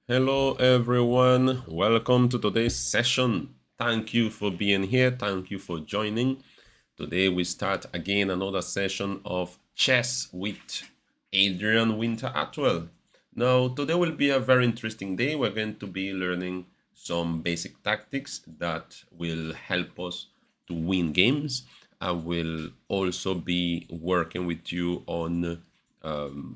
Hello everyone, welcome to today's session. Thank you for being here, thank you for joining. Today we start again another session of chess with Adrian Winter Atwell. Now today will be a very interesting day. We're going to be learning some basic tactics that will help us to win games. I will also be working with you on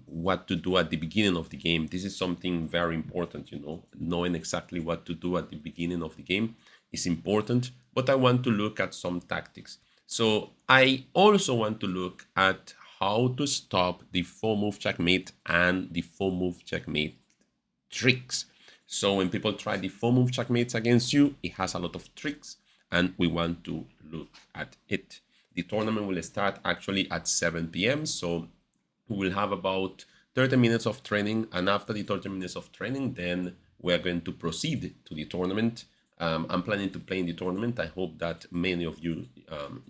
what to do at the beginning of the game. This is something very important, knowing exactly what to do at the beginning of the game is important, but I want to look at some tactics. So I also want to look at how to stop the 4-move checkmate and the 4-move checkmate tricks. So when people try the 4-move checkmates against you, it has a lot of tricks and we want to look at it. The tournament will start actually at 7 p.m. So we will have about 30 minutes of training, and after the 30 minutes of training, then we're going to proceed to the tournament. I'm planning to play in the tournament. I hope that many of you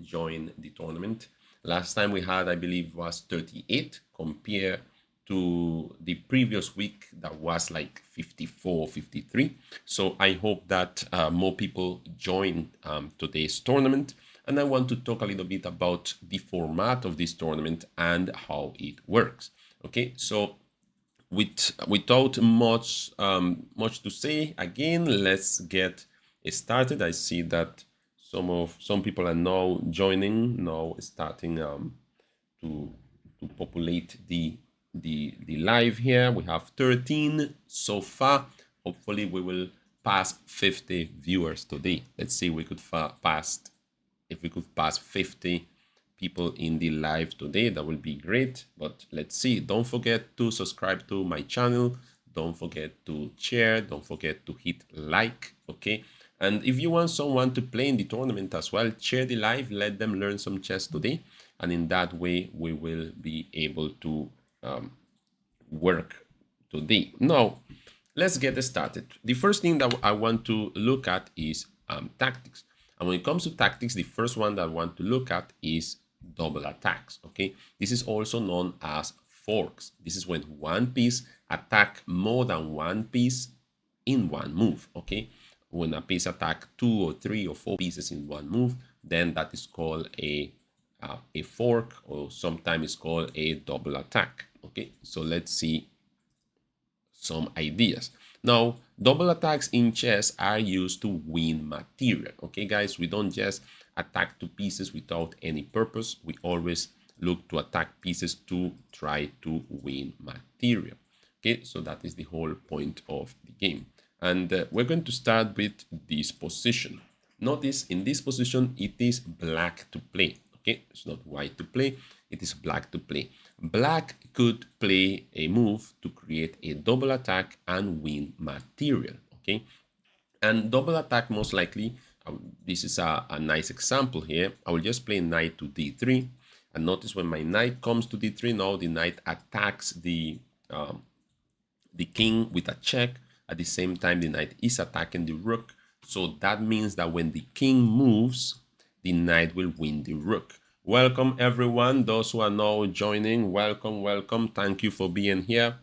join the tournament. Last time we had, I believe, was 38 compared to the previous week that was like 54, 53. So I hope that more people join today's tournament. And I want to talk a little bit about the format of this tournament and how it works. Okay, so without much to say, again, let's get started. I see that some people are now joining, now starting to populate the live here. We have 13 so far. Hopefully we will pass 50 viewers today. Let's see if we could pass 50 people in the live today. That will be great, but let's see. Don't forget to subscribe to my channel. Don't forget to share. Don't forget to hit like, okay? And if you want someone to play in the tournament as well, share the live, let them learn some chess today. And in that way, we will be able to work today. Now, let's get started. The first thing that I want to look at is tactics. And when it comes to tactics, the first one that I want to look at is double attacks, okay? This is also known as forks. This is when one piece attack more than one piece in one move, okay? When a piece attack 2 or 3 or 4 pieces in one move, then that is called a fork, or sometimes it's called a double attack, okay? So let's see some ideas. Now, double attacks in chess are used to win material. Okay, guys, we don't just attack two pieces without any purpose. We always look to attack pieces to try to win material. Okay, so that is the whole point of the game. And we're going to start with this position. Notice in this position, it is black to play. Okay, it's not white to play, it is black to play. Black could play a move to create a double attack and win material, okay? And double attack, most likely, this is a nice example here. I will just play knight to d3, and notice when my knight comes to d3, now the knight attacks the king with a check. At the same time, the knight is attacking the rook. So that means that when the king moves, the knight will win the rook. Welcome everyone, those who are now joining, welcome, welcome. Thank you for being here.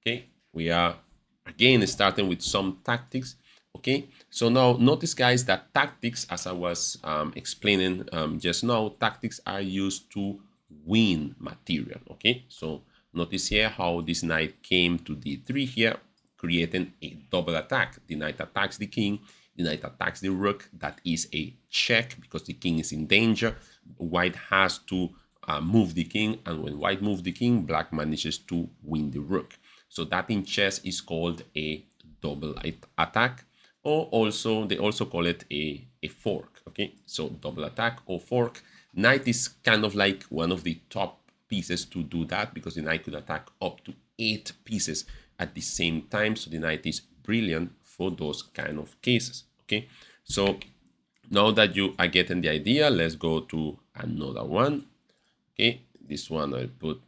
Okay, we are again starting with some tactics. Okay, so now notice, guys, that tactics, as I was explaining just now, tactics are used to win material. Okay, so notice here how this knight came to d3 here, creating a double attack. The knight attacks the king, the knight attacks the rook. That is a check because the king is in danger. White has to move the king, and when white moves the king, black manages to win the rook. So that in chess is called a double attack, or also they also call it a fork. Okay, so double attack or fork. Knight is kind of like one of the top pieces to do that, because the knight could attack up to 8 pieces at the same time. So the knight is brilliant for those kind of cases. Okay, so now that you are getting the idea, let's go to another one. Okay, this one I'll put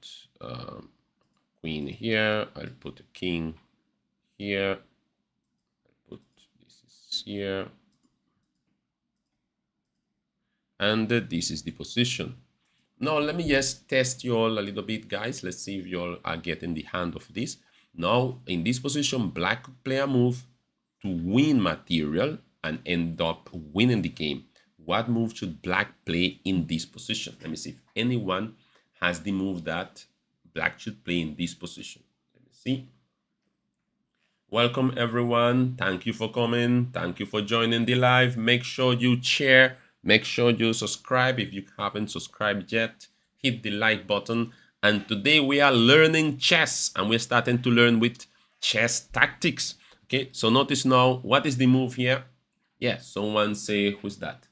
queen here, I'll put a king here, I'll put this is here, and this is the position. Now let me just test you all a little bit, guys. Let's see if you all are getting the hand of this. Now, in this position, black could play a move to win material and end up winning the game. What move should black play in this position? Let me see if anyone has the move that black should play in this position. Let me see. Welcome everyone. Thank you for coming. Thank you for joining the live. Make sure you share. Make sure you subscribe if you haven't subscribed yet. Hit the like button. And today we are learning chess, and we're starting to learn with chess tactics. Okay, so notice now, what is the move here? Yeah, someone say, who's that?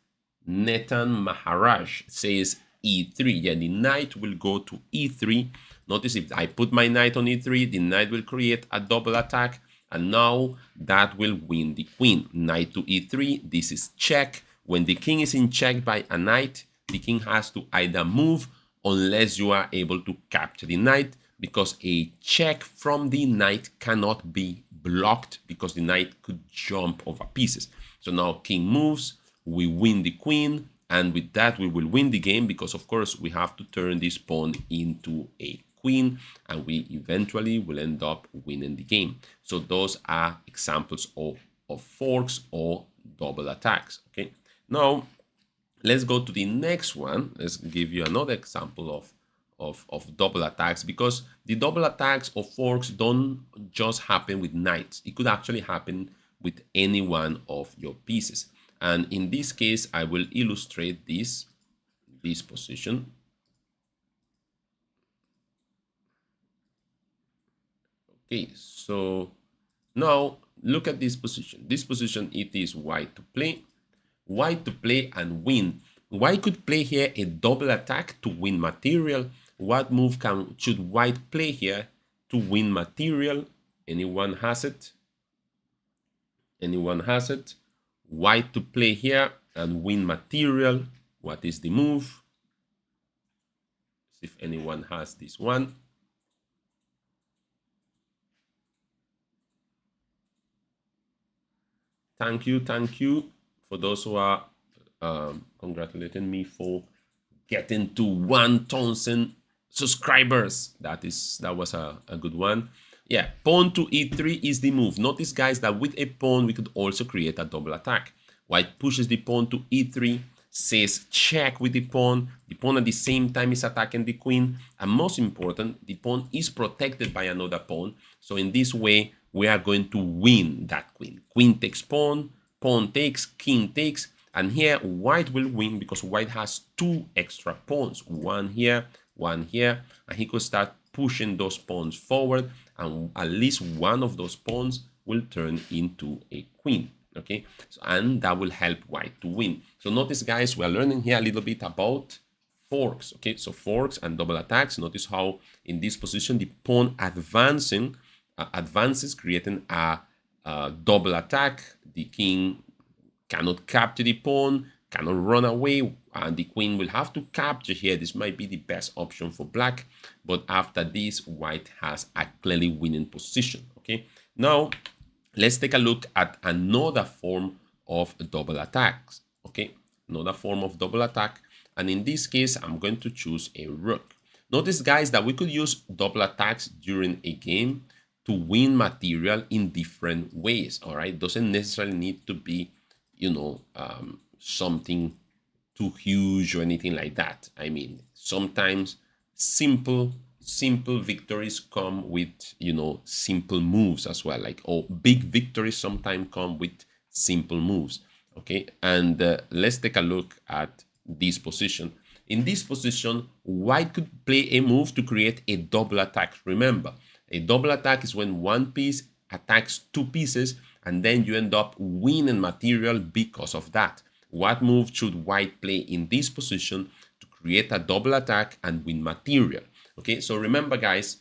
Nathan Maharaj says e3. Yeah, the knight will go to e3. Notice if I put my knight on e3, the knight will create a double attack, and now that will win the queen. Knight to e3, this is check. When the king is in check by a knight, the king has to either move unless you are able to capture the knight, because a check from the knight cannot be blocked because the knight could jump over pieces. So now king moves, we win the queen, and with that we will win the game, because of course we have to turn this pawn into a queen, and we eventually will end up winning the game. So those are examples of forks or double attacks. Okay, now let's go to the next one. Let's give you another example of double attacks, because the double attacks of forks don't just happen with knights. It could actually happen with any one of your pieces. And in this case, I will illustrate this position. Okay, so now look at this position. This position, it is white to play. White to play and win. White could play here a double attack to win material. What move should white play here to win material? Anyone has it? Anyone has it? White to play here and win material. What is the move? See if anyone has this one. Thank you for those who are congratulating me for getting to 1,000 subscribers. That was a good one. Yeah, pawn to e3 is the move. Notice, guys, that with a pawn we could also create a double attack. White pushes the pawn to e3, says check with the pawn. The pawn at the same time is attacking the queen, and most important, the pawn is protected by another pawn. So in this way we are going to win that queen. Queen takes pawn, pawn takes, king takes, and here white will win because white has two extra pawns, one here, and he could start pushing those pawns forward, and at least one of those pawns will turn into a queen. Okay, so, and that will help white to win. So notice, guys, we are learning here a little bit about forks. Okay, so forks and double attacks. Notice how in this position the pawn advances, creating a double attack. The king cannot capture the pawn, cannot run away, and the queen will have to capture here. This might be the best option for black, but after this, white has a clearly winning position. Okay, now let's take a look at another form of double attacks. Okay, another form of double attack, and in this case, I'm going to choose a rook. Notice, guys, that we could use double attacks during a game to win material in different ways. All right, doesn't necessarily need to be, you know, something too huge or anything like that. I mean, sometimes simple victories come with, you know, simple moves as well. Like, oh, big victories sometimes come with simple moves. Okay, and let's take a look at this position. In this position, white could play a move to create a double attack. Remember, a double attack is when one piece attacks two pieces, and then you end up winning material because of that. What move should white play in this position to create a double attack and win material? Okay, so remember, guys,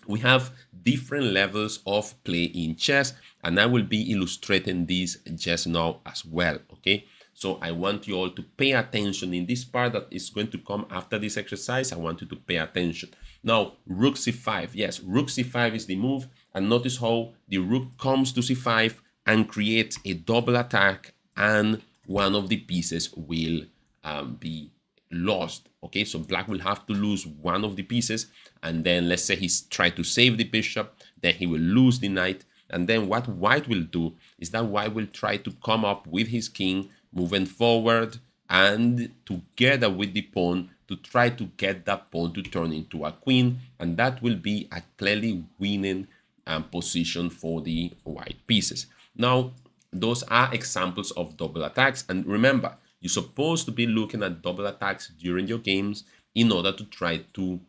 we have different levels of play in chess, and I will be illustrating this just now as well. Okay, so I want you all to pay attention in this part that is going to come after this exercise. I want you to pay attention. Now, rook c5. Yes, rook c5 is the move, and notice how the rook comes to c5 and creates a double attack, and one of the pieces will be lost. Okay, so black will have to lose one of the pieces, and then let's say he's trying to save the bishop. then he will lose the knight. And then what white will do is that white will try to come up with his king, moving forward, and together with the pawn to try to get that pawn to turn into a queen, and that will be a clearly winning position for the white pieces. Now, those are examples of double attacks, and remember, you're supposed to be looking at double attacks during your games in order to try to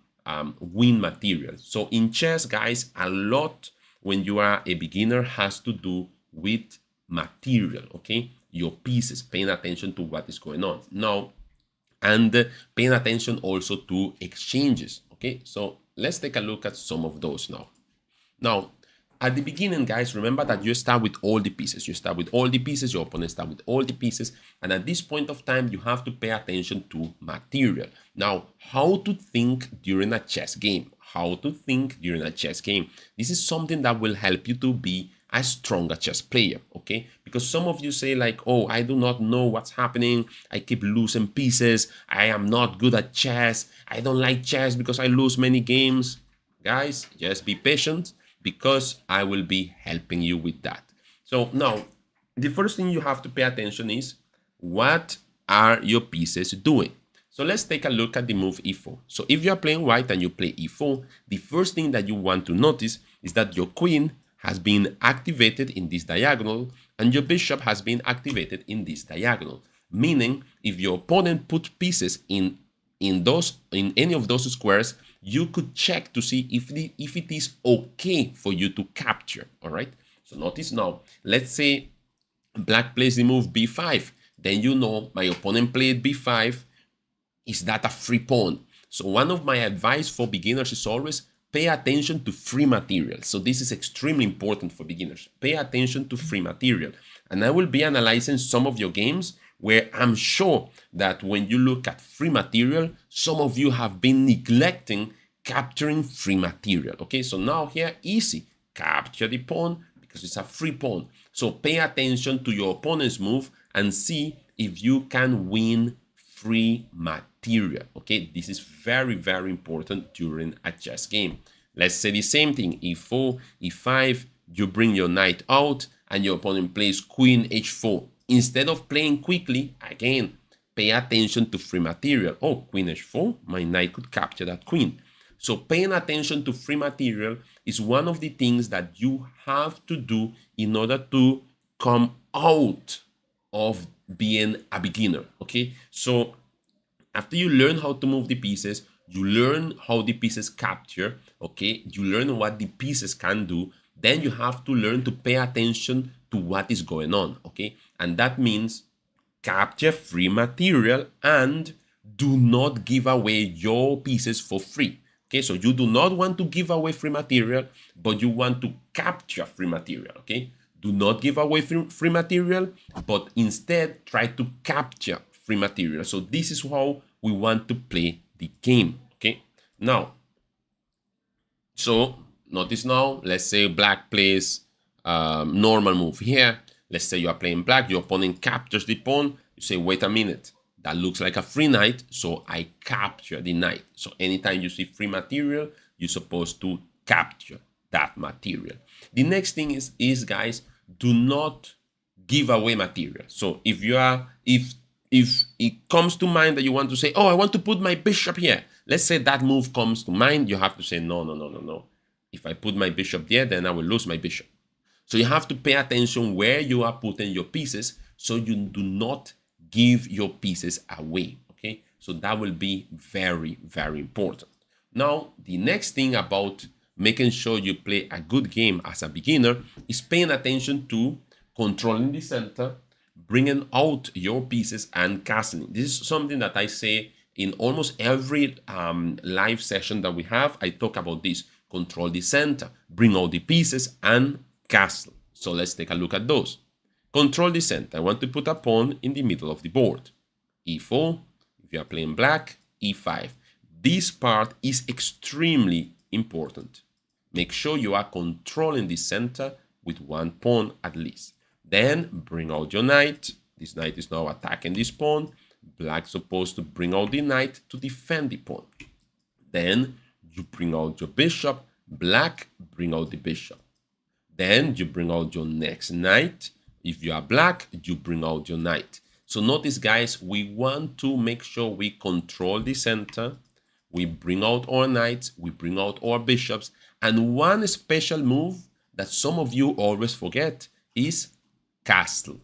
win material. So in chess, guys, a lot when you are a beginner has to do with material, okay? Your pieces, paying attention to what is going on now, and paying attention also to exchanges, okay? So let's take a look at some of those now. Now, at the beginning, guys, remember that you start with all the pieces. You start with all the pieces, your opponent start with all the pieces, and at this point of time, you have to pay attention to material. Now, how to think during a chess game. How to think during a chess game. This is something that will help you to be a stronger chess player, okay? Because some of you say like, oh, I do not know what's happening. I keep losing pieces. I am not good at chess. I don't like chess because I lose many games. Guys, just be patient, because I will be helping you with that. So now, the first thing you have to pay attention is, what are your pieces doing? So let's take a look at the move e4. So if you are playing white and you play e4, the first thing that you want to notice is that your queen has been activated in this diagonal and your bishop has been activated in this diagonal. Meaning, if your opponent put pieces in any of those squares, you could check to see if it is okay for you to capture, all right? So notice now, let's say black plays the move b5, then you know my opponent played b5, is that a free pawn? So one of my advice for beginners is always pay attention to free material. So this is extremely important for beginners. Pay attention to free material. And I will be analyzing some of your games where I'm sure that when you look at free material, some of you have been neglecting capturing free material. Okay, so now here, easy. Capture the pawn because it's a free pawn. So pay attention to your opponent's move and see if you can win free material. Okay, this is very, very important during a chess game. Let's say the same thing, e4, e5, you bring your knight out and your opponent plays queen h4. Instead of playing quickly, again, pay attention to free material. Oh, queen h4, my knight could capture that queen. So paying attention to free material is one of the things that you have to do in order to come out of being a beginner, okay? So after you learn how to move the pieces, you learn how the pieces capture, okay? You learn what the pieces can do, then you have to learn to pay attention to what is going on, okay? And that means capture free material and do not give away your pieces for free. Okay, so you do not want to give away free material, but you want to capture free material, okay? Do not give away free material, but instead try to capture free material. So this is how we want to play the game, okay? Now, so notice now, let's say black plays normal move here. Let's say you are playing black, your opponent captures the pawn. You say, wait a minute. That looks like a free knight, so I capture the knight. So anytime you see free material, you're supposed to capture that material. The next thing is guys, do not give away material. So if it comes to mind that you want to say, oh, I want to put my bishop here. Let's say that move comes to mind, you have to say, no. If I put my bishop there, then I will lose my bishop. So you have to pay attention where you are putting your pieces so you do not give your pieces away, okay? So that will be very, very important. Now, the next thing about making sure you play a good game as a beginner is paying attention to controlling the center, bringing out your pieces, and castling. This is something that I say in almost every live session that we have. I talk about this. Control the center, bring out the pieces, and castle. So let's take a look at those. Control the center. I want to put a pawn in the middle of the board. e4, if you are playing black, e5. This part is extremely important. Make sure you are controlling the center with one pawn at least. Then bring out your knight. This knight is now attacking this pawn. Black's supposed to bring out the knight to defend the pawn. Then you bring out your bishop. Black, bring out the bishop. Then you bring out your next knight. If you are black, you bring out your knight. So notice, guys, we want to make sure we control the center. We bring out our knights, we bring out our bishops. And one special move that some of you always forget is castle.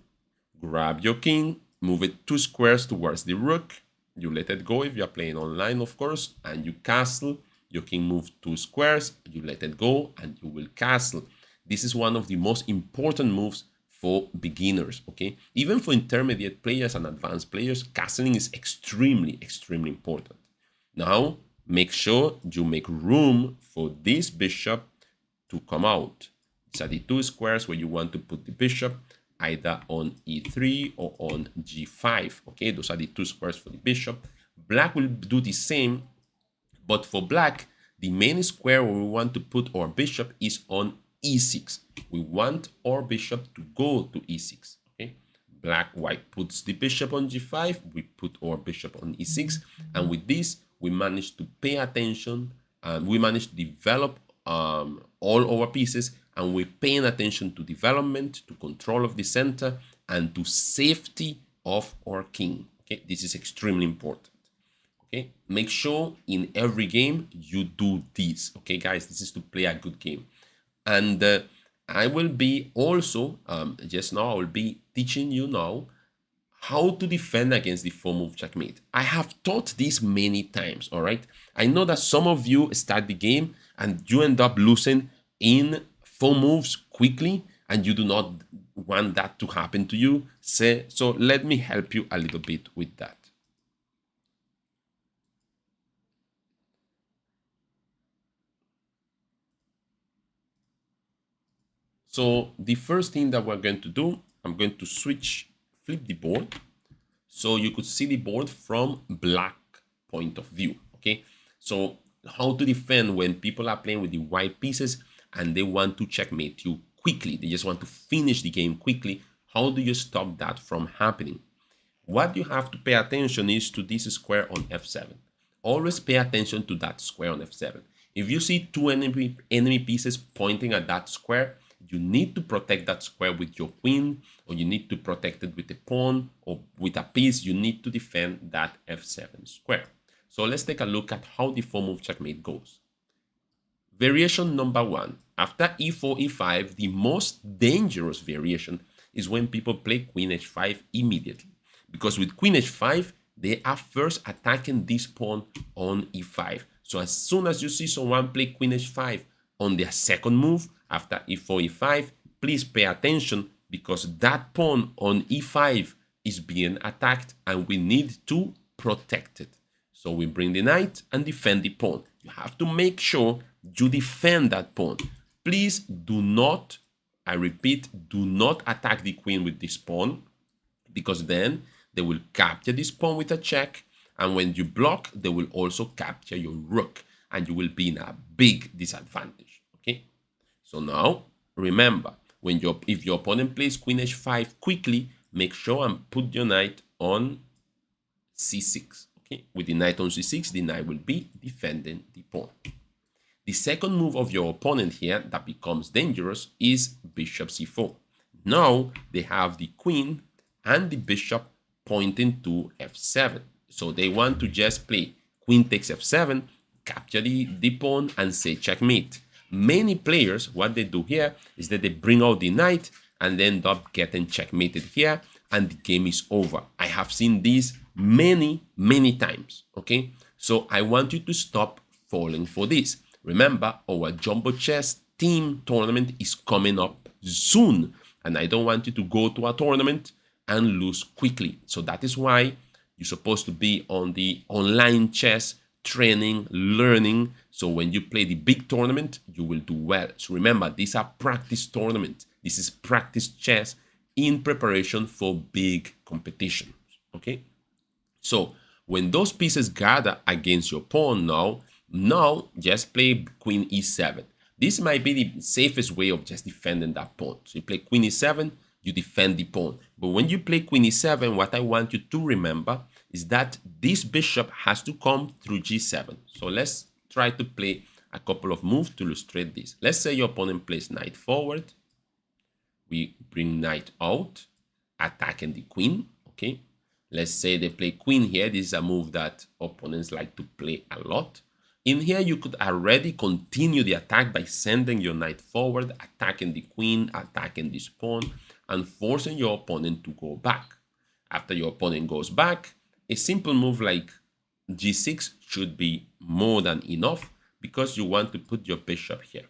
Grab your king, move it 2 squares towards the rook. You let it go if you're playing online, of course, and you castle. Your king moves 2 squares, you let it go, and you will castle. This is one of the most important moves for beginners, okay? Even for intermediate players and advanced players, castling is extremely, extremely important. Now, make sure you make room for this bishop to come out. These are the 2 squares where you want to put the bishop, either on e3 or on g5, okay? Those are the 2 squares for the bishop. Black will do the same, but for black, the main square where we want to put our bishop is on e6. We want our bishop to go to e6, okay? White puts the bishop on g5, we put our bishop on e6, and with this, we manage to pay attention, and we manage to develop all our pieces, and we're paying attention to development, to control of the center, and to safety of our king. Okay, this is extremely important. Okay, make sure in every game you do this. Okay, guys, this is to play a good game. And I will be also just now I will be teaching you now how to defend against the 4-move checkmate. I have taught this many times. All right, I know that some of you start the game and you end up losing in 4 moves quickly, and you do not want that to happen to you. So let me help you a little bit with that. So the first thing that we're going to do, I'm going to flip the board, so you could see the board from black point of view, okay? So how to defend when people are playing with the white pieces and they want to checkmate you quickly. They just want to finish the game quickly. How do you stop that from happening? What you have to pay attention is to this square on f7. Always pay attention to that square on f7. If you see 2 enemy pieces pointing at that square, you need to protect that square with your queen, or you need to protect it with a pawn, or with a piece. You need to defend that f7 square. So let's take a look at how the 4-move checkmate goes. Variation number 1. After e4, e5, the most dangerous variation is when people play queen h5 immediately. Because with queen h5, they are first attacking this pawn on e5. So as soon as you see someone play queen h5 on their second move, after e4, e5, please pay attention, because that pawn on e5 is being attacked and we need to protect it. So we bring the knight and defend the pawn. You have to make sure you defend that pawn. Please do not, I repeat, do not attack the queen with this pawn, because then they will capture this pawn with a check, and when you block, they will also capture your rook, and you will be in a big disadvantage. Okay, so now remember, if your opponent plays queen h5 quickly, make sure and put your knight on c6. Okay, with the knight on c6, the knight will be defending the pawn. The second move of your opponent here that becomes dangerous is bishop c4. Now they have the queen and the bishop pointing to f7. So they want to just play queen takes f7, capture the pawn, and say checkmate. Many players, what they do here is that they bring out the knight and they end up getting checkmated here, and the game is over. I have seen this many times, okay? So I want you to stop falling for this. Remember, our Jumbo Chess team tournament is coming up soon, and I don't want you to go to a tournament and lose quickly. So that is why you're supposed to be on the online chess training, learning, so when you play the big tournament, you will do well. So remember, these are practice tournaments. This is practice chess in preparation for big competitions, okay? So when those pieces gather against your pawn now just play queen e7. This might be the safest way of just defending that pawn. So you play queen e7, you defend the pawn. But when you play queen e7, what I want you to remember is that this bishop has to come through g7. So let's try to play a couple of moves to illustrate this. Let's say your opponent plays knight forward. We bring knight out, attacking the queen, okay? Let's say they play queen here. This is a move that opponents like to play a lot. In here, you could already continue the attack by sending your knight forward, attacking the queen, attacking this pawn, and forcing your opponent to go back. After your opponent goes back, a simple move like g6 should be more than enough because you want to put your bishop here.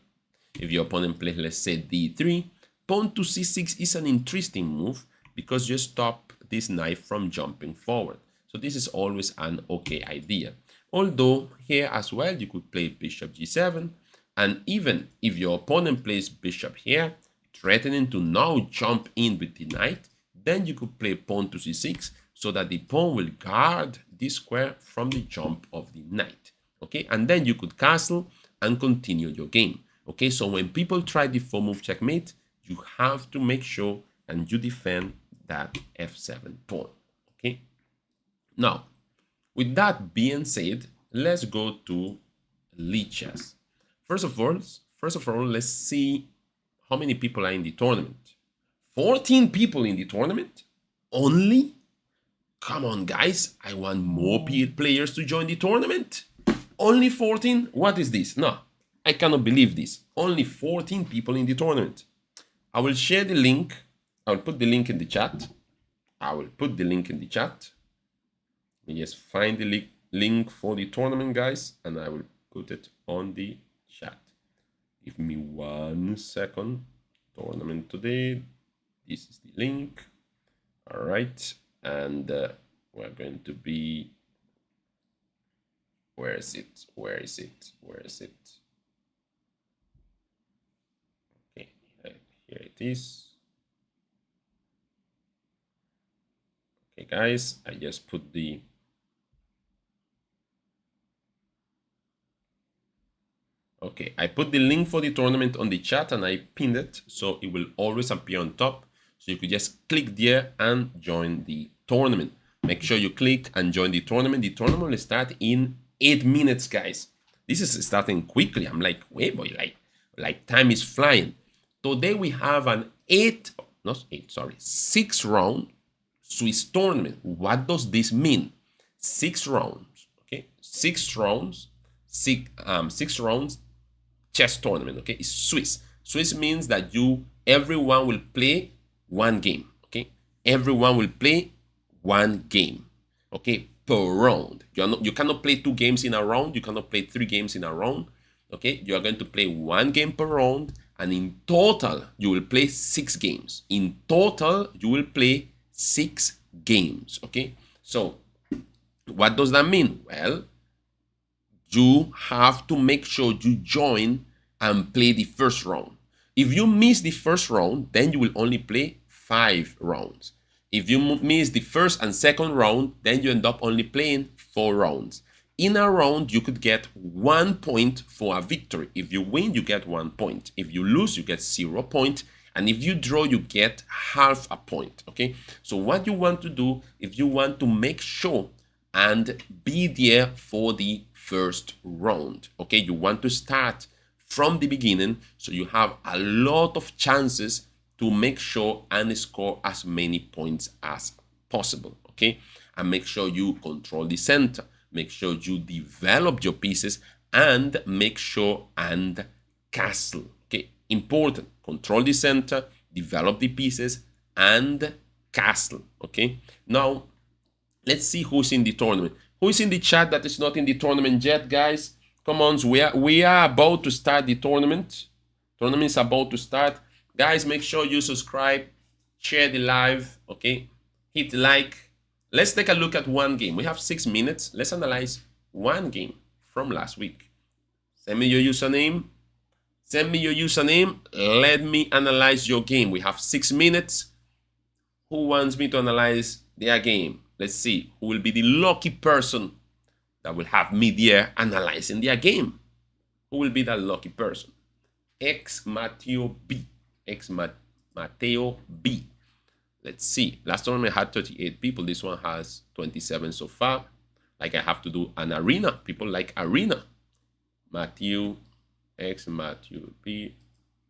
If your opponent plays, let's say, d3, pawn to c6 is an interesting move because you stop this knight from jumping forward. So this is always an okay idea. Although here as well, you could play bishop g7. And even if your opponent plays bishop here, threatening to now jump in with the knight, then you could play pawn to c6 so that the pawn will guard this square from the jump of the knight. Okay, and then you could castle and continue your game. Okay, so when people try the 4-move checkmate, you have to make sure and you defend that f7 pawn. Okay, now with that being said, let's go to Lichess. First of all, let's see how many people are in the tournament. 14 people in the tournament only? Come on, guys, I want more players to join the tournament. Only 14? What is this? No, I cannot believe this. Only 14 people in the tournament. I will share the link. I will put the link in the chat. Let me just find the link for the tournament, guys, and I will put it on the chat. Give me 1 second. Tournament today. This is the link. All right. And we're going to be, where is it? Okay, here it is. Okay, guys, I just put the I put the link for the tournament on the chat and I pinned it so it will always appear on top. So you could just click there and join the tournament. Make sure you click and join the tournament. The tournament will start in 8 minutes, guys. This is starting quickly. I'm like, wait, boy, like time is flying. Today we have an 6 round Swiss tournament. What does this mean? 6 rounds, okay? 6 rounds, 6 rounds chess tournament, okay? It's Swiss. Swiss means that everyone will play 1 game, okay? Everyone will play 1 game, okay, per round. You cannot play 2 games in a round. You cannot play 3 games in a round, okay? You are going to play 1 game per round, and in total, you will play 6 games. In total, you will play 6 games, okay? So, what does that mean? Well, you have to make sure you join and play the first round. If you miss the first round, then you will only play 5 rounds. If you miss the first and second round, then you end up only playing 4 rounds. In a round, you could get 1 point for a victory. If you win, you get 1 point. If you lose, you get 0 point. And if you draw, you get half a point, okay? So what you want to do, if you want to make sure and be there for the first round, okay? You want to start from the beginning so you have a lot of chances to make sure and score as many points as possible, okay? And make sure you control the center, make sure you develop your pieces, and make sure and castle, okay? Important, control the center, develop the pieces, and castle, okay? Now, let's see who's in the tournament. Who is in the chat that is not in the tournament yet, guys? Come on, we are about to start the tournament. Tournament is about to start. Guys, make sure you subscribe, share the live, okay? Hit like. Let's take a look at 1 game. We have 6 minutes. Let's analyze 1 game from last week. Send me your username. Send me your username. Let me analyze your game. We have 6 minutes. Who wants me to analyze their game? Let's see who will be the lucky person that will have me there analyzing their game. Who will be that lucky person? Mateo B. Mateo B. Let's see. Last tournament had 38 people. This one has 27 so far. Like I have to do an arena. People like arena. Matthew X, Matthew B.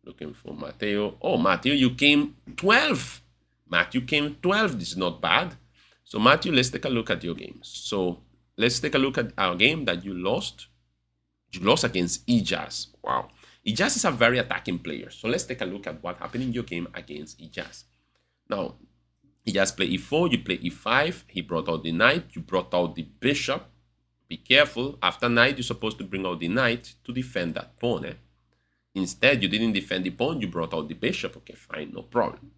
Looking for Matteo. Oh, Matthew, you came 12. Matthew came 12. This is not bad. So, Matthew, let's take a look at your games. So, let's take a look at our game that you lost. You lost against Ijaz. Wow. Ijaz is a very attacking player. So, let's take a look at what happened in your game against Ijaz. Now, Ijaz played E4, you play E5. He brought out the knight. You brought out the bishop. Be careful. After knight, you're supposed to bring out the knight to defend that pawn. Instead, you didn't defend the pawn, you brought out the bishop. Okay, fine, no problem.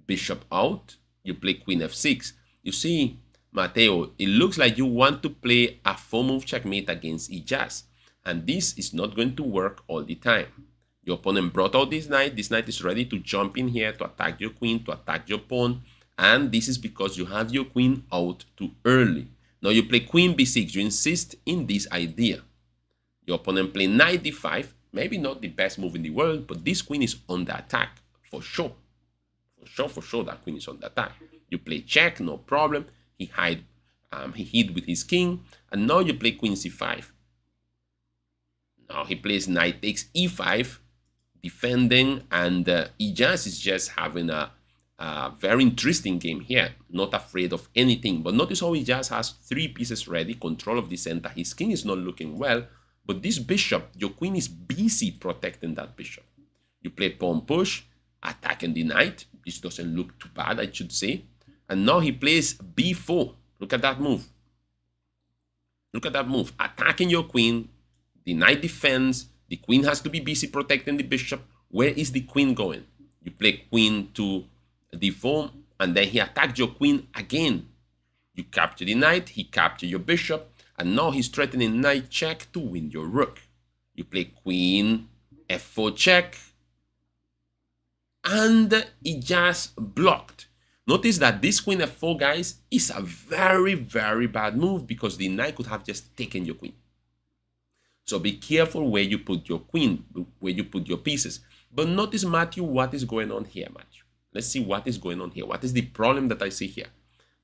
Bishop out, you play queen f6. You see, Matteo, it looks like you want to play a 4-move checkmate against Ijaz. And this is not going to work all the time. Your opponent brought out this knight. This knight is ready to jump in here to attack your queen, to attack your pawn. And this is because you have your queen out too early. Now you play queen b6. You insist in this idea. Your opponent play knight d5. Maybe not the best move in the world, but this queen is on the attack, for sure. For sure, that queen is on the attack. You play check, no problem. He hid with his king, and now you play queen c5. Now he plays knight takes e5, defending, and Ijaz is just having a very interesting game here, not afraid of anything. But notice how Ijaz has 3 pieces ready, control of the center. His king is not looking well. But this bishop, your queen is busy protecting that bishop. You play pawn push, attacking the knight. This doesn't look too bad, I should say. And now he plays b4. Look at that move. Look at that move. Attacking your queen. The knight defends. The queen has to be busy protecting the bishop. Where is the queen going? You play queen to d4, and then he attacked your queen again. You capture the knight. He captured your bishop. And now he's threatening knight check to win your rook. You play queen, f4 check. And he just blocked. Notice that this queen f4, guys, is a very, very bad move because the knight could have just taken your queen. So be careful where you put your queen, where you put your pieces. But notice, Matthew, what is going on here, Matthew. Let's see what is going on here. What is the problem that I see here?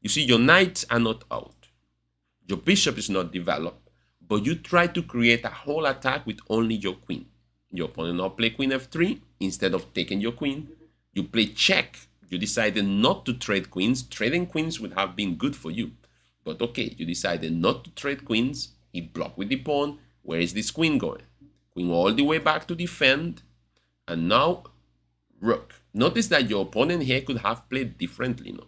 You see, your knights are not out. Your bishop is not developed, but you try to create a whole attack with only your queen. Your opponent now play queen f3 instead of taking your queen. You play check. You decided not to trade queens. Trading queens would have been good for you. But okay, you decided not to trade queens. He blocked with the pawn. Where is this queen going? Queen all the way back to defend. And now, rook. Notice that your opponent here could have played differently.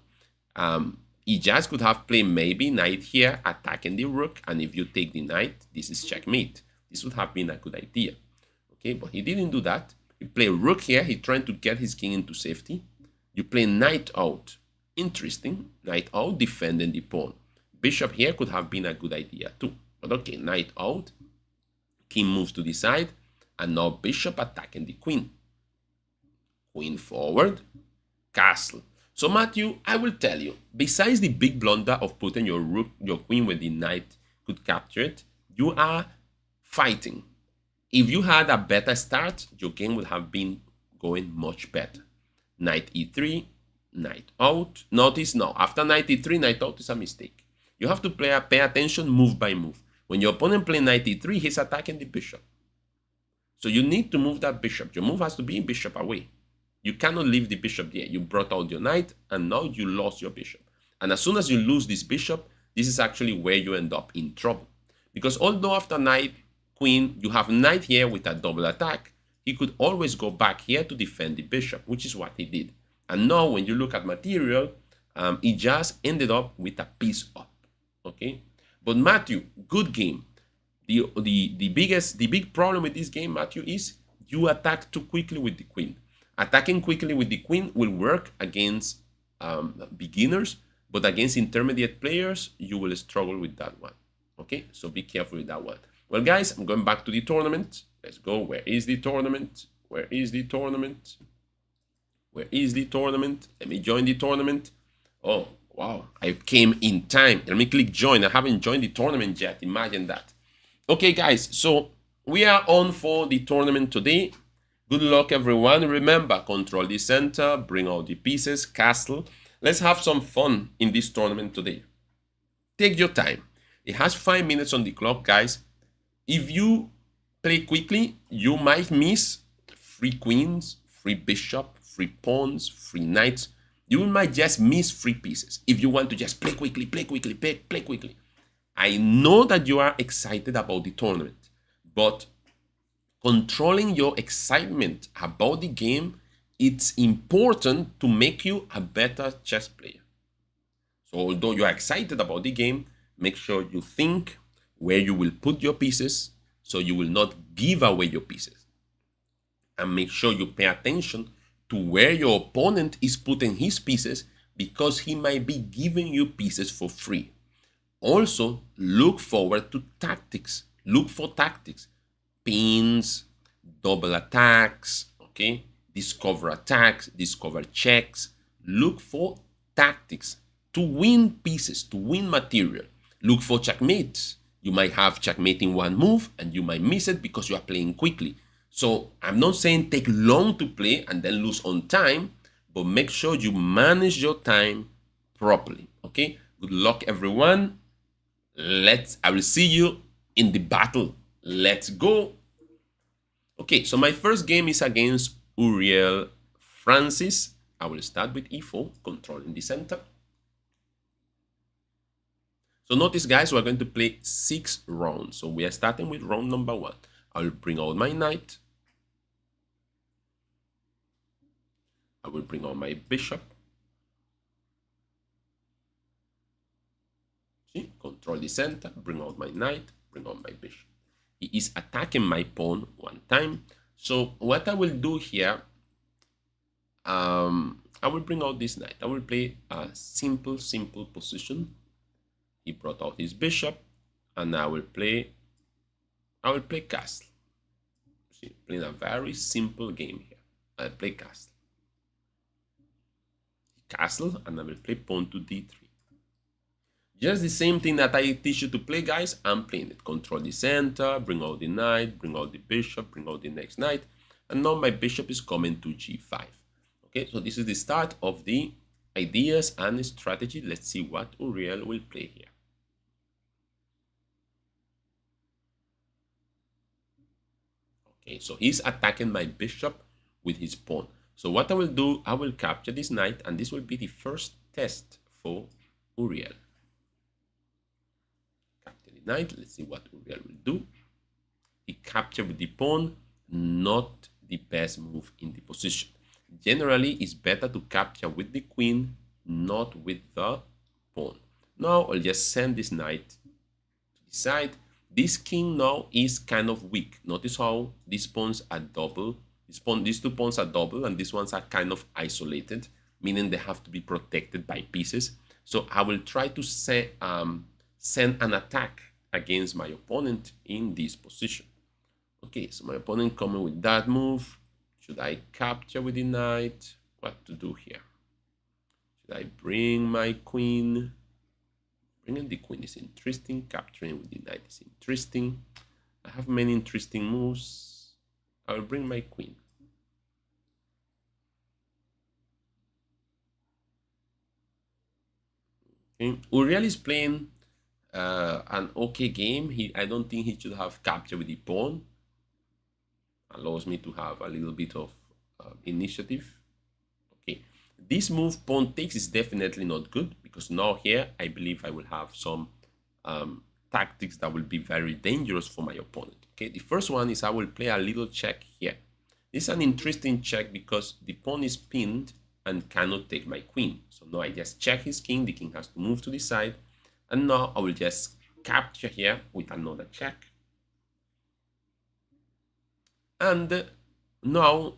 Ijaz could have played maybe knight here, attacking the rook, and if you take the knight, this is checkmate. This would have been a good idea. Okay, but he didn't do that. He played rook here. He's trying to get his king into safety. You play knight out. Interesting. Knight out, defending the pawn. Bishop here could have been a good idea too. But okay, knight out. King moves to the side, and now bishop attacking the queen. Queen forward. Castle. So Matthew, I will tell you, besides the big blunder of putting your rook, your queen where the knight could capture it, you are fighting. If you had a better start, your game would have been going much better. Knight e3, knight out. Notice now, after knight e3, knight out is a mistake. You have to pay attention move by move. When your opponent plays knight e3, he's attacking the bishop. So you need to move that bishop. Your move has to be bishop away. You cannot leave the bishop there. You brought out your knight, and now you lost your bishop. And as soon as you lose this bishop, this is actually where you end up in trouble. Because although after knight, queen, you have knight here with a double attack, he could always go back here to defend the bishop, which is what he did. And now when you look at material, he just ended up with a piece up. Okay? But Matthew, good game. The big problem with this game, Matthew, is you attack too quickly with the queen. Attacking quickly with the queen will work against beginners, but against intermediate players, you will struggle with that one. Okay, so be careful with that one. Well, guys, I'm going back to the tournament. Let's go. Where is the tournament? Where is the tournament? Where is the tournament? Let me join the tournament. Oh, wow, I came in time. Let me click join. I haven't joined the tournament yet. Imagine that. Okay, guys, so we are on for the tournament today. Good luck, everyone. Remember, control the center, bring out the pieces, castle. Let's have some fun in this tournament today. Take your time. It has 5 minutes on the clock, guys. If you play quickly, you might miss free queens, free bishop, free pawns, free knights. You might just miss free pieces if you want to just play quickly, play quickly, play quickly. I know that you are excited about the tournament, but controlling your excitement about the game, it's important to make you a better chess player. So although you are excited about the game, make sure you think where you will put your pieces so you will not give away your pieces. And make sure you pay attention to where your opponent is putting his pieces because he might be giving you pieces for free. Also, look forward to tactics. Look for tactics. Pins, double attacks, okay? Discover attacks, discover checks. Look for tactics to win pieces, to win material. Look for checkmates. You might have checkmate in one move and you might miss it because you are playing quickly. So I'm not saying take long to play and then lose on time, but make sure you manage your time properly, okay? Good luck, everyone. I will see you in the battle. Let's go. Okay, so my first game is against Uriel Francis. I will start with e4, controlling the center. So notice, guys, we're going to play 6 rounds. So we are starting with round number 1. I will bring out my knight. I will bring out my bishop. See, control the center, bring out my knight, bring out my bishop. He is attacking my pawn one time. So what I will do here, I will bring out this knight. I will play a simple position. He brought out his bishop, and I will play castle. See, playing a very simple game here. I play castle. Castle, and I will play pawn to d3. Just the same thing that I teach you to play, guys. I'm playing it. Control the center, bring out the knight, bring out the bishop, bring out the next knight. And now my bishop is coming to g5. Okay, so this is the start of the ideas and strategy. Let's see what Uriel will play here. Okay, so he's attacking my bishop with his pawn. So what I will do, I will capture this knight, and this will be the first test for Uriel. Capture the knight. Let's see what Uriel will do. He captured with the pawn, not the best move in the position. Generally, it's better to capture with the queen, not with the pawn. Now, I'll just send this knight to the side. This king now is kind of weak. Notice how these pawns are double. These 2 pawns are double, and these ones are kind of isolated, meaning they have to be protected by pieces. So I will try to send an attack against my opponent in this position. Okay, so my opponent coming with that move. Should I capture with the knight? What to do here? Should I bring my queen? Bringing the queen is interesting. Capturing with the knight is interesting. I have many interesting moves. I will bring my queen. Okay. Uriel is playing an okay game. I don't think he should have captured with the pawn. Allows me to have a little bit of initiative. Okay, this move pawn takes is definitely not good, because now here I believe I will have some tactics that will be very dangerous for my opponent. Okay, the first one is I will play a little check here. This is an interesting check because the pawn is pinned and cannot take my queen. So now I just check his king. The king has to move to the side, and now I will just capture here with another check. And now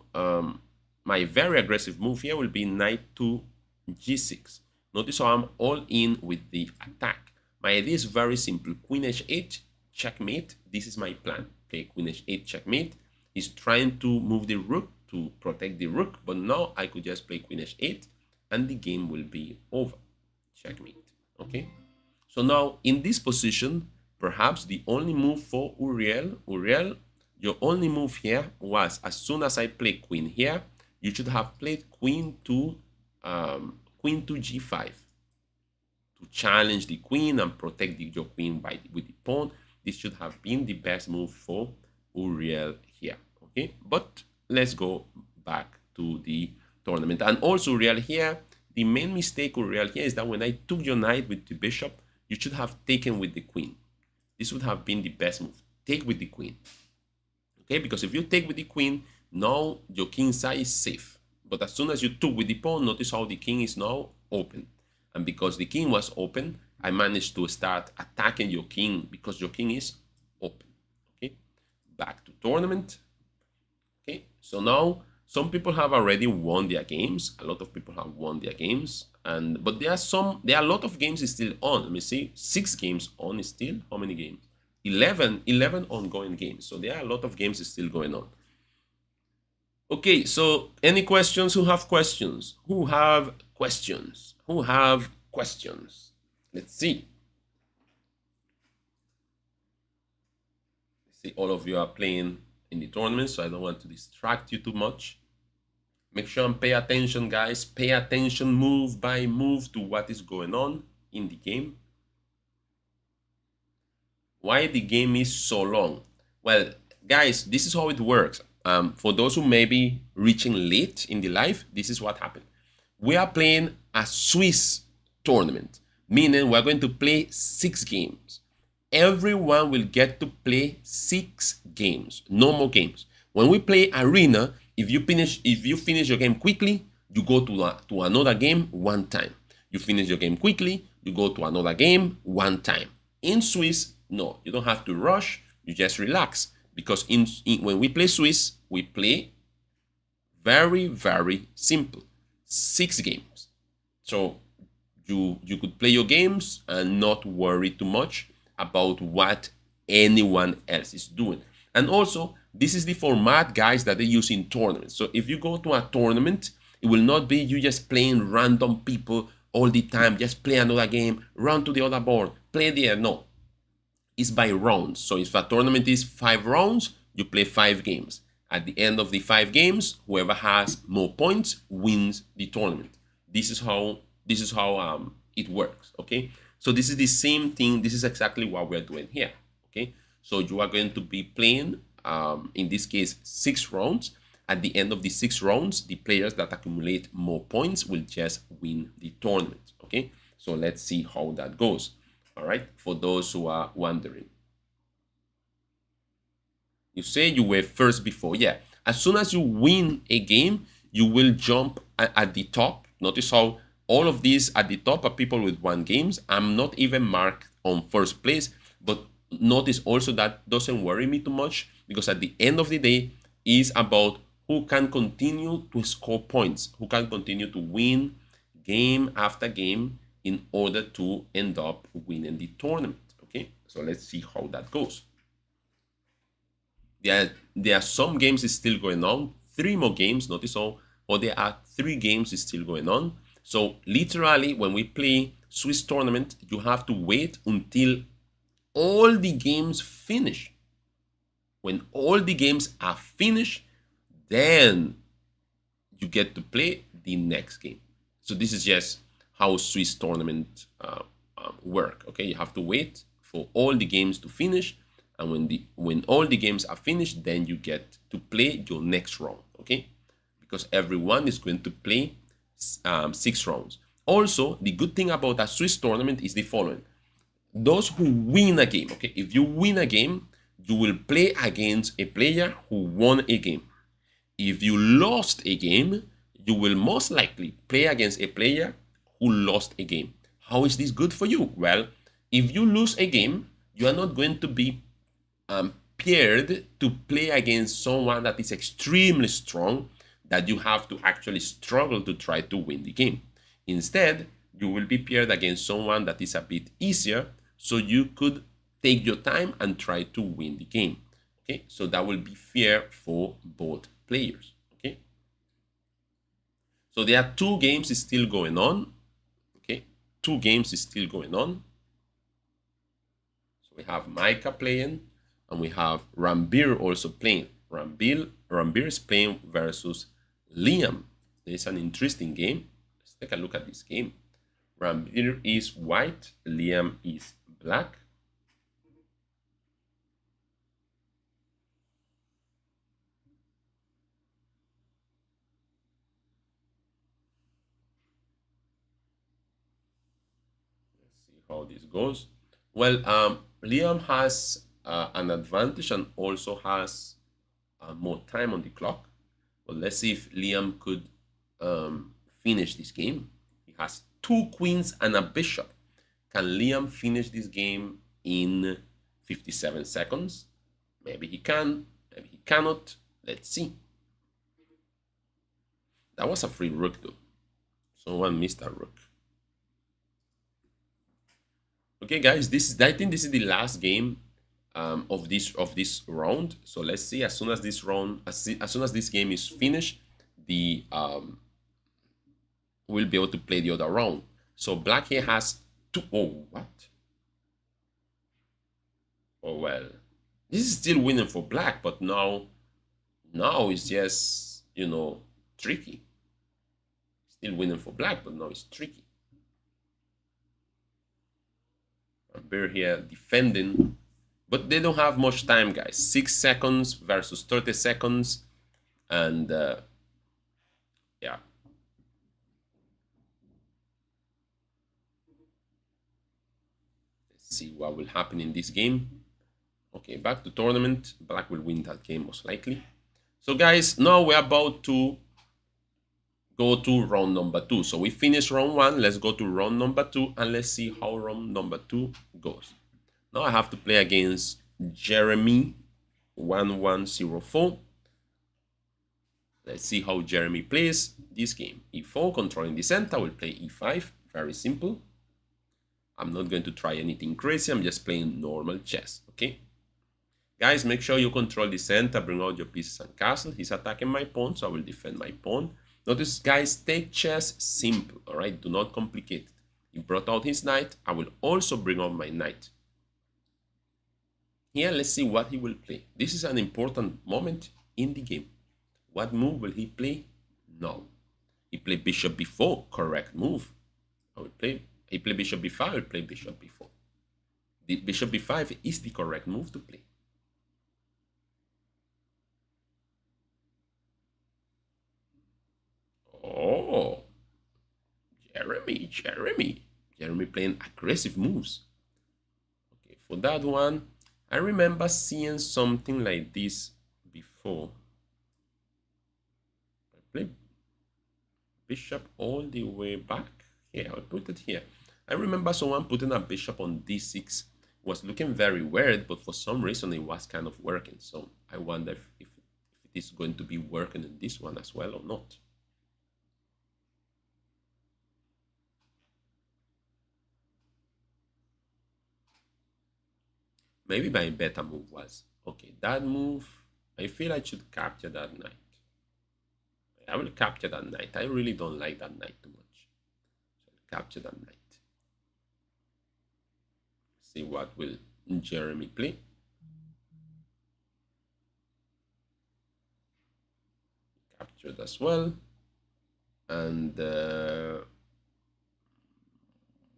my very aggressive move here will be knight to g6. Notice how I'm all in with the attack. My idea is very simple. Queen h8, checkmate. This is my plan. Play queen h8, checkmate. He's trying to move the rook to protect the rook, but now I could just play queen h8 and the game will be over. Checkmate. Okay. So now in this position, perhaps the only move for Uriel, your only move here was, as soon as I play queen here, you should have played queen to g5 to challenge the queen and protect your queen with the pawn. This should have been the best move for Uriel here. Okay, but let's go back to the tournament. And also Uriel here, the main mistake Uriel here is that when I took your knight with the bishop, you should have taken with the queen. This would have been the best move. Take with the queen. Okay, because if you take with the queen, now your king side is safe. But as soon as you took with the pawn, notice how the king is now open. And because the king was open, I managed to start attacking your king because your king is open. Okay, back to tournament. Okay, so now some people have already won their games. A lot of people have won their games, but there are a lot of games still on. Let me see, 6 games on is still, how many games? 11 ongoing games. So there are a lot of games still going on. Okay, so any questions? Who have questions? Who have questions? Who have questions? Let's see. See, all of you are playing in the tournament, so I don't want to distract you too much. Make sure and pay attention, guys. Pay attention move by move to what is going on in the game. Why the game is so long? Well, guys, this is how it works. For those who may be reaching late in the live, this is what happened. We are playing a Swiss tournament, meaning we're going to play 6 games. Everyone will get to play 6 games, no more games. When we play arena, if you finish your game quickly, you go to another game 1 time. You finish your game quickly, you go to another game 1 time. In Swiss, no, you don't have to rush, you just relax. Because when we play Swiss, we play very, very simple. 6 games. So you could play your games and not worry too much about what anyone else is doing. And also, this is the format, guys, that they use in tournaments. So if you go to a tournament, it will not be you just playing random people all the time. Just play another game, run to the other board, play there. No. Is by rounds. So if a tournament is 5 rounds, you play 5 games. At the end of the 5 games, whoever has more points wins the tournament. This is how it works. Okay. So this is the same thing. This is exactly what we're doing here. Okay. So you are going to be playing, in this case, 6 rounds. At the end of the 6 rounds, the players that accumulate more points will just win the tournament. Okay. So let's see how that goes. All right, for those who are wondering. You say you were first before. Yeah, as soon as you win a game, you will jump at the top. Notice how all of these at the top are people with 1 games. I'm not even marked on first place, but notice also that doesn't worry me too much because at the end of the day is about who can continue to score points, who can continue to win game after game in order to end up winning the tournament. Okay, so let's see how that goes. There are some games still going on, 3 more games, notice how, or there are 3 games still going on. So literally when we play Swiss tournament, you have to wait until all the games finish. When all the games are finished, then you get to play the next game. So this is just how Swiss tournament work. Okay, you have to wait for all the games to finish, and when all the games are finished, then you get to play your next round. Okay, because everyone is going to play 6 rounds. Also, the good thing about a Swiss tournament is the following: those who win a game. Okay, if you win a game, you will play against a player who won a game. If you lost a game, you will most likely play against a player who lost a game. How is this good for you? Well, if you lose a game, you are not going to be paired to play against someone that is extremely strong, that you have to actually struggle to try to win the game. Instead, you will be paired against someone that is a bit easier, so you could take your time and try to win the game. Okay, so that will be fair for both players. Okay, so there are 2 games still going on. Okay, 2 games is still going on. So we have Micah playing, and we have Rambir also playing. Rambir is playing versus Liam. It's an interesting game. Let's take a look at this game. Rambir is white, Liam is black. how this goes. Well, Liam has an advantage and also has more time on the clock. Well, let's see if Liam could finish this game. He has 2 queens and a bishop. Can Liam finish this game in 57 seconds? Maybe he can, maybe he cannot. Let's see. That was a free rook though. Someone missed that rook. Okay, guys, I think this is the last game of this round. So let's see. As soon as this round, as soon as this game is finished, the we'll be able to play the other round. So black here has 2. Oh, what? Oh well, this is still winning for black, but now it's just, you know, tricky. Still winning for black, but now it's tricky. Bear here defending, but they don't have much time, guys. 6 seconds versus 30 seconds, and yeah. Let's see what will happen in this game. Okay, back to tournament. Black will win that game most likely. So guys, now we're about to go to round number 2. So we finished round 1. Let's go to round number 2 and let's see how round number 2 goes. Now I have to play against Jeremy 1104. Let's see how Jeremy plays this game. E4, controlling the center. We'll play E5. Very simple. I'm not going to try anything crazy. I'm just playing normal chess. Okay. Guys, make sure you control the center. Bring out your pieces and castle. He's attacking my pawn, so I will defend my pawn. Notice, guys, take chess simple. All right. Do not complicate it. He brought out his knight. I will also bring out my knight. Here, let's see what he will play. This is an important moment in the game. What move will he play? No. He played bishop b4. Correct move. He played bishop b5. I will play bishop b4. The bishop b5 is the correct move to play. Oh, Jeremy playing aggressive moves. Okay, for that one, I remember seeing something like this before. I play bishop all the way back. Here, I'll put it here. I remember someone putting a bishop on d6. It was looking very weird, but for some reason it was kind of working. So I wonder if it is going to be working in this one as well or not. Maybe my better move was, okay, that move, I feel I should capture that knight. I will capture that knight. I really don't like that knight too much. So I'll capture that knight. See what will Jeremy play. Captured as well. And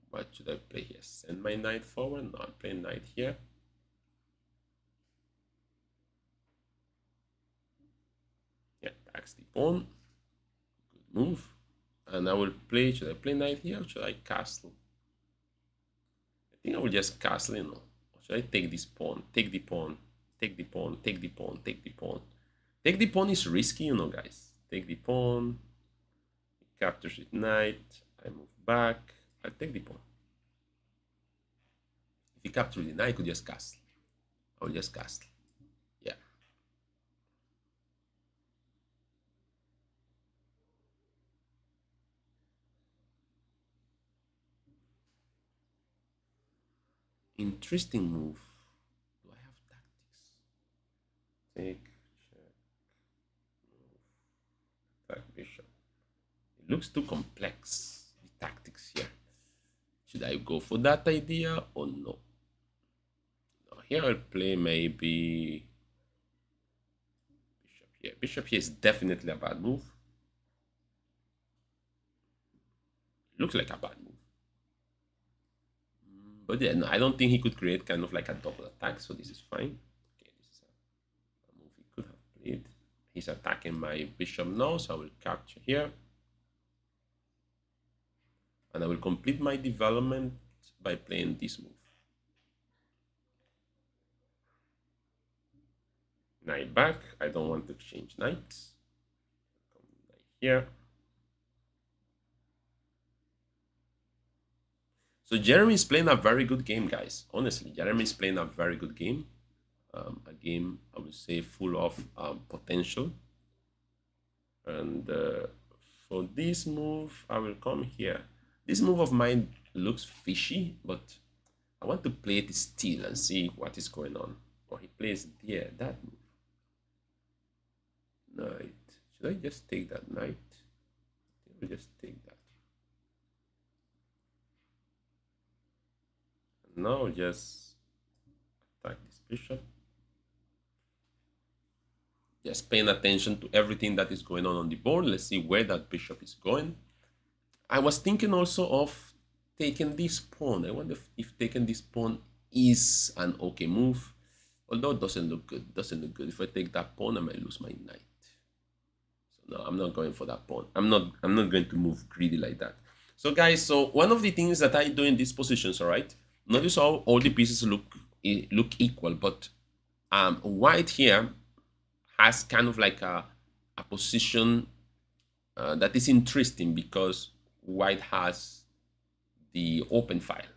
what should I play here? Send my knight forward? No, I'll play knight here. Yeah, attacks the pawn. Good move. And I will play, should I play knight here or should I castle? I think I will just castle, you know. Or should I take this pawn? Take the pawn. Take the pawn. Take the pawn. Take the pawn. Take the pawn is risky, you know, guys. Take the pawn. He captures with knight. I move back. I take the pawn. If he captures the knight, I could just castle. I will just castle. Yeah. Interesting move. Do I have tactics? Take, check, move, attack bishop. It looks too complex, the tactics here. Should I go for that idea or no? No, here I'll play maybe bishop here. Bishop here is definitely a bad move. Looks like a bad move. But yeah, no, I don't think he could create kind of like a double attack, so this is fine. Okay, this is a move he could have played. He's attacking my bishop now, so I will capture here. And I will complete my development by playing this move. Knight back. I don't want to exchange knights. Knight here. So Jeremy is playing a very good game, guys. Honestly, Jeremy is playing a very good game. A game, I would say, full of potential. And for this move, I will come here. This move of mine looks fishy, but I want to play it still and see what is going on. Or he plays there, that move. Knight. Should I just take that knight? I will just take that. And now just attack this bishop. Just paying attention to everything that is going on the board. Let's see where that bishop is going. I was thinking also of taking this pawn. I wonder if taking this pawn is an okay move. Although it doesn't look good. Doesn't look good. If I take that pawn, I might lose my knight. So no, I'm not going for that pawn. I'm not going to move greedy like that. So guys, so one of the things that I do in these positions, all right, notice how all the pieces look equal, but white here has kind of like a position that is interesting because white has the open file.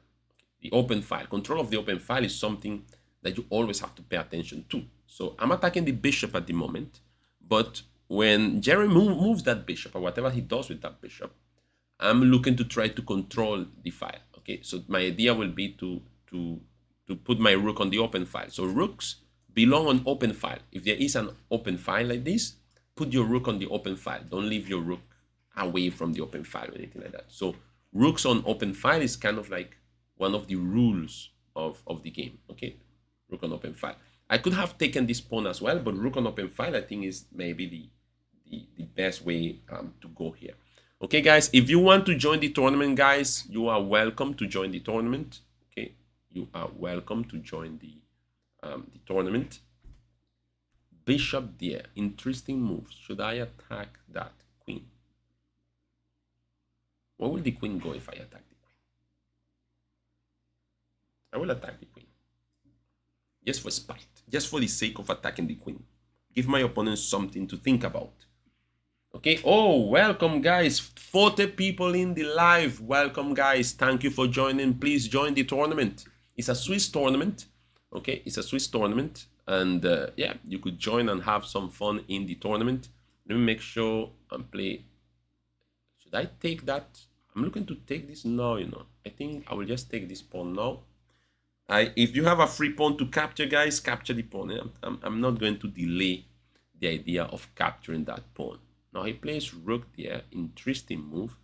The open file, control of the open file is something that you always have to pay attention to. So I'm attacking the bishop at the moment, but when Jeremy moves that bishop or whatever he does with that bishop, I'm looking to try to control the file. Okay, so my idea will be to put my rook on the open file. So rooks belong on open file. If there is an open file like this, put your rook on the open file. Don't leave your rook away from the open file or anything like that. So rooks on open file is kind of like one of the rules of the game. Okay, rook on open file. I could have taken this pawn as well, but rook on open file I think is maybe the best way to go here. Okay, guys, if you want to join the tournament, guys, you are welcome to join the tournament. Okay, you are welcome to join the tournament. Bishop there, interesting moves. Should I attack that queen? Where will the queen go if I attack the queen? I will attack the queen. Just for spite, just for the sake of attacking the queen. Give my opponent something to think about. Okay, oh, welcome guys, 40 people in the live. Welcome guys, thank you for joining. Please join the tournament. It's a Swiss tournament. Okay, it's a Swiss tournament, and yeah, you could join and have some fun in the tournament. Let me make sure and play. Should I take that? I'm looking to take this now, you know. I think I will just take this pawn now. If you have a free pawn to capture, guys, capture the pawn. I'm not going to delay the idea of capturing that pawn. Now he plays rook there, interesting move.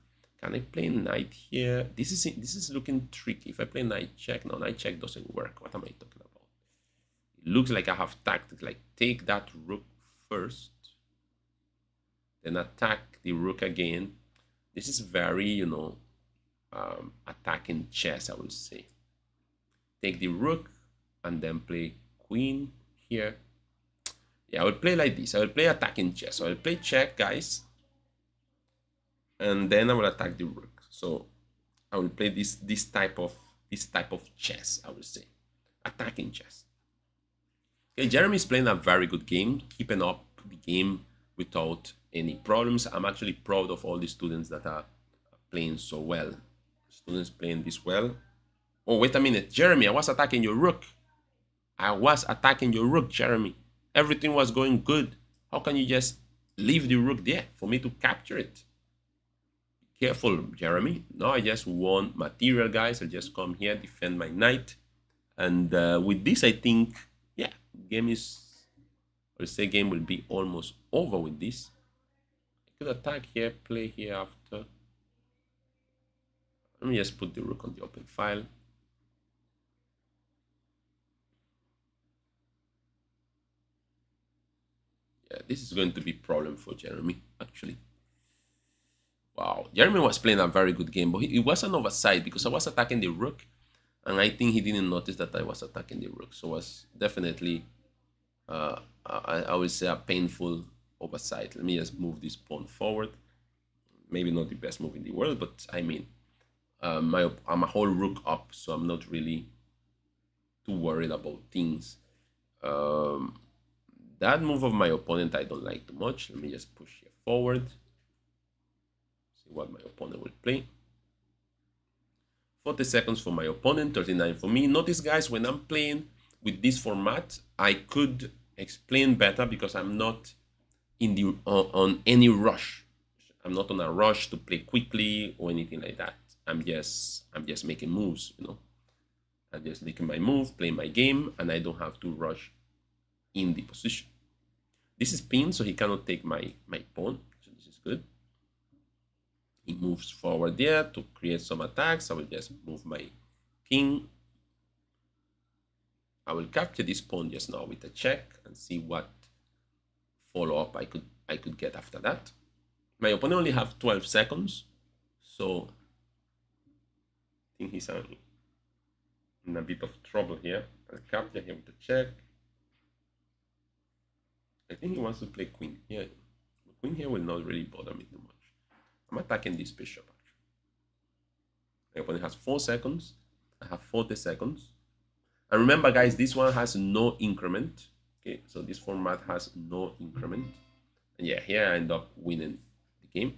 Can I play knight here? This is looking tricky. If I play knight check, no, knight check doesn't work. What am I talking about? It looks like I have tactics, like take that rook first, then attack the rook again. This is very, you know, attacking chess, I would say. Take the rook and then play queen here. Yeah, I will play like this. I will play attacking chess. So I will play check, guys, and then I will attack the rook. So I will play this type of chess, I would say, attacking chess. Okay, Jeremy is playing a very good game, keeping up the game without any problems. I'm actually proud of all the students that are playing so well. Students playing this well. Oh, wait a minute, Jeremy, I was attacking your rook. I was attacking your rook, Jeremy. Everything was going good. How can you just leave the rook there for me to capture it? Be careful, Jeremy. Now I just want material, guys. I'll just come here, defend my knight. And with this, I think, yeah, game is, I'll say game will be almost over with this. I could attack here, play here after. Let me just put the rook on the open file. Yeah, this is going to be a problem for Jeremy, actually. Wow, Jeremy was playing a very good game, but it was an oversight because I was attacking the rook, and I think he didn't notice that I was attacking the rook. So it was definitely, I would say, a painful oversight. Let me just move this pawn forward. Maybe not the best move in the world, but I mean, I'm a whole rook up, so I'm not really too worried about things. That move of my opponent I don't like too much. Let me just push here forward. See what my opponent will play. 40 seconds for my opponent, 39 for me. Notice, guys, when I'm playing with this format, I could explain better because I'm not in the on any rush. I'm not on a rush to play quickly or anything like that. I'm just making moves, you know. I'm just making my move, playing my game, and I don't have to rush in the position. This is pinned, so he cannot take my pawn. So this is good. He moves forward there to create some attacks. I will just move my king. I will capture this pawn just now with a check and see what follow-up I could get after that. My opponent only have 12 seconds, so I think he's in a bit of trouble here. I'll capture him with a check. I think he wants to play queen here. The queen here will not really bother me too much. I'm attacking this bishop, actually. My opponent has 4 seconds. I have 40 seconds. And remember, guys, this one has no increment. Okay, so this format has no increment. And yeah, here I end up winning the game.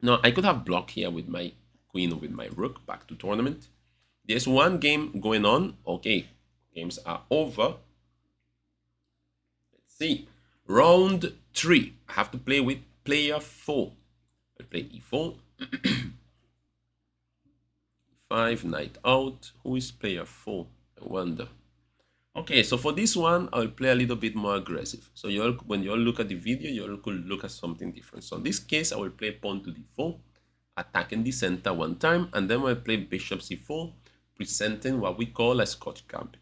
Now, I could have blocked here with my queen or with my rook back to tournament. There's one game going on. Okay, games are over. Let's see. Round 3. I have to play with player 4. I'll play e4. 5, knight out. Who is player 4? I wonder. Okay, so for this one, I'll play a little bit more aggressive. So when you all look at the video, you all could look at something different. So in this case, I will play pawn to d4, attacking the center one time, and then we'll play bishop c4, presenting what we call a Scotch gambit.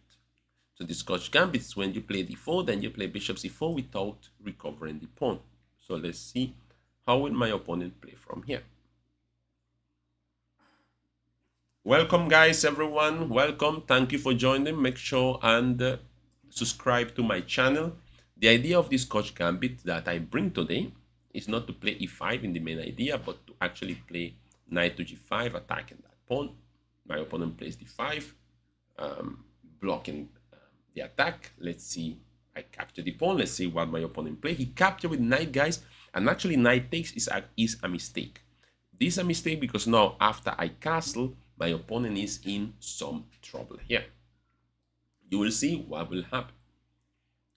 So the Scotch gambit is when you play d4, then you play bishop c4 without recovering the pawn. So let's see how will my opponent play from here. Welcome, guys, everyone. Welcome. Thank you for joining. Make sure and subscribe to my channel. The idea of this Scotch gambit that I bring today is not to play e5 in the main idea, but to actually play knight to g5, attacking that pawn. My opponent plays d5, blocking the attack. Let's see. I capture the pawn. Let's see what my opponent plays. He captured with knight, guys, and actually knight takes is a mistake. This is a mistake because now after I castle, my opponent is in some trouble here. You will see what will happen.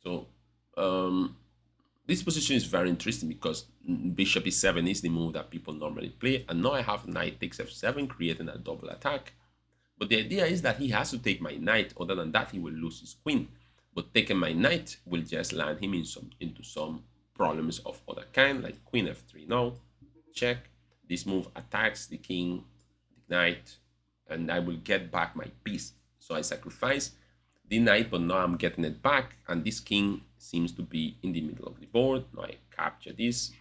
So this position is very interesting because bishop e7 is the move that people normally play, and now I have knight takes f7, creating a double attack. But the idea is that he has to take my knight. Other than that, he will lose his queen. But taking my knight will just land him into some problems of other kind, like queen f3 now, check. This move attacks the king, the knight, and I will get back my piece. So I sacrifice the knight, but now I'm getting it back, and this king seems to be in the middle of the board. Now I capture this.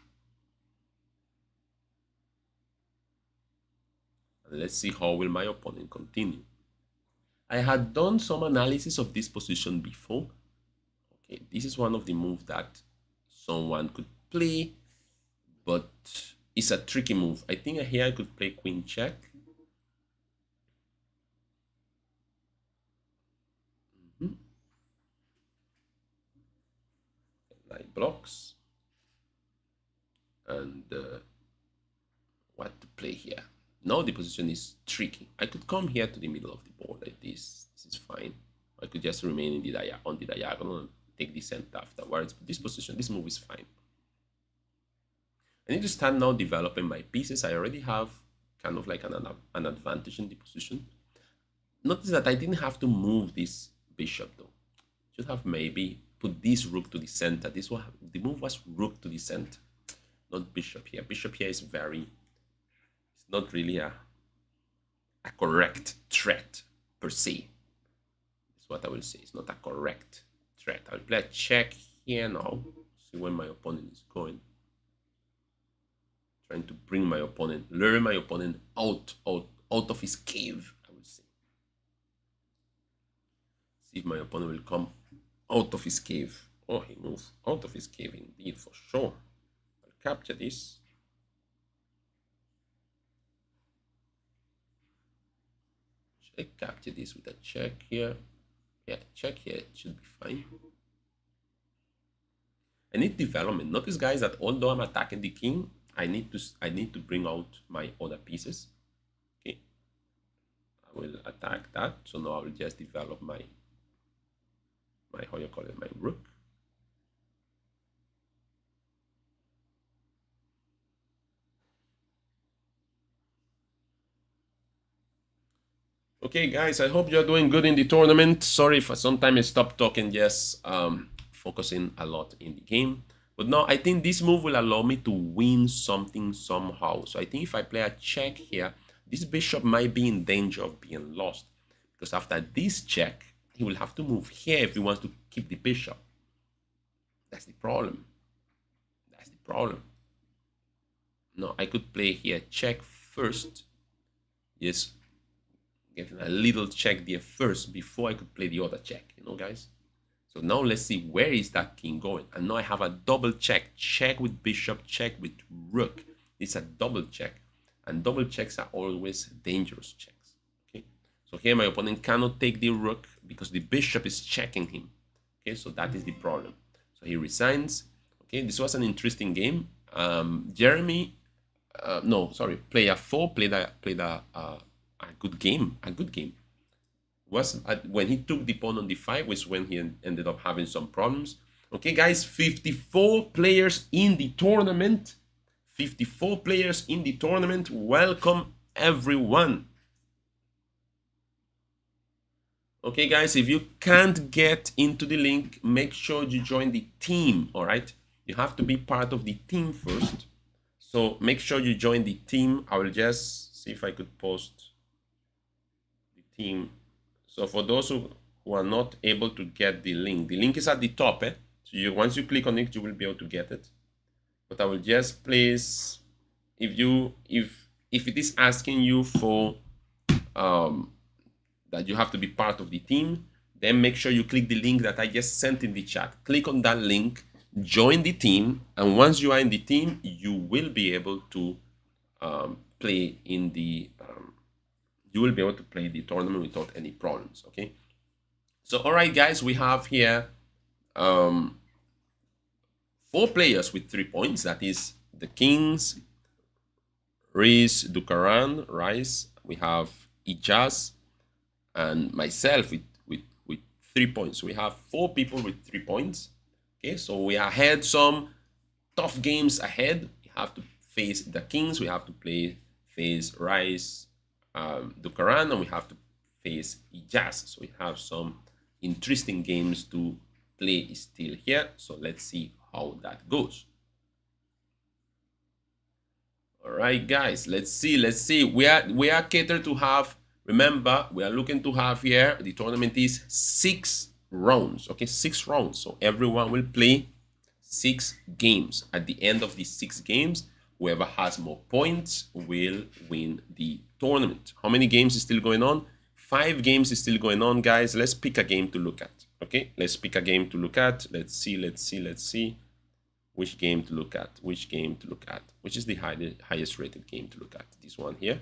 And let's see how will my opponent continue. I had done some analysis of this position before. Okay, this is one of the moves that someone could play, but it's a tricky move. I think here I could play queen check. Knight blocks. And what to play here? Now the position is tricky. I could come here to the middle of the board like this. This is fine. I could just remain in on the diagonal and take the center afterwards. But this position, this move is fine. I need to start now developing my pieces. I already have kind of like an advantage in the position. Notice that I didn't have to move this bishop though. Should have maybe put this rook to the center. The move was rook to the center, not bishop here. Bishop here is it's not really a correct threat per se. That's what I will say. It's not a correct threat. I'll play a check here now. See where my opponent is going. Trying to bring my opponent, lure my opponent out of his cave, I would say. See if my opponent will come out of his cave. Oh, he moves out of his cave indeed, for sure. I'll capture this. I capture this with a check here? Yeah, check here, it should be fine. I need development. Notice, guys, that although I'm attacking the king, I need to bring out my other pieces. Okay, I will attack that. So now I will just develop my how you call it, my rook. Okay, guys, I hope you're doing good in the tournament. Sorry if sometimes I stopped talking, just focusing a lot in the game. But now I think this move will allow me to win something somehow. So I think if I play a check here, this bishop might be in danger of being lost. Because after this check, he will have to move here if he wants to keep the bishop. That's the problem. That's the problem. No, I could play here check first. Yes, getting a little check there first before I could play the other check, you know, guys. So now let's see, where is that king going? And now I have a double check. Check with bishop, check with rook. It's a double check. And double checks are always dangerous checks. Okay. So here my opponent cannot take the rook because the bishop is checking him. Okay, so that is the problem. So he resigns. Okay, this was an interesting game. Jeremy, player 4 played a good game. A good game. When he took the pawn on d5 was when he ended up having some problems. Okay, guys, 54 players in the tournament. 54 players in the tournament. Welcome, everyone. Okay, guys, if you can't get into the link, make sure you join the team, all right? You have to be part of the team first. So make sure you join the team. I will just see if I could post the team. So for those who are not able to get the link is at the top. So once you click on it, you will be able to get it. But I will just place, if it is asking you for that you have to be part of the team, then make sure you click the link that I just sent in the chat. Click on that link, join the team, and once you are in the team, you will be able to play in the you will be able to play the tournament without any problems. Okay, so all right, guys, we have here 4 players with 3 points. That is the Kings, Riz, Dukaran, Rice. We have Ijaz and myself with 3 points. So we have 4 people with 3 points. Okay, so we are ahead. Some tough games ahead. We have to face the Kings. We have to face Rice, Dukaran, and we have to face Ijaz. So we have some interesting games to play still here. So let's see how that goes. All right, guys, let's see. We are catered to have, remember, we are looking to have here, the tournament is 6 rounds. Okay, 6 rounds. So everyone will play 6 games. At the end of the 6 games, whoever has more points will win the tournament. How many games is still going on? 5 games is still going on, guys. Let's pick a game to look at. Okay, let's pick a game to look at. Let's see which game to look at. Which is the highest rated game to look at? This one here.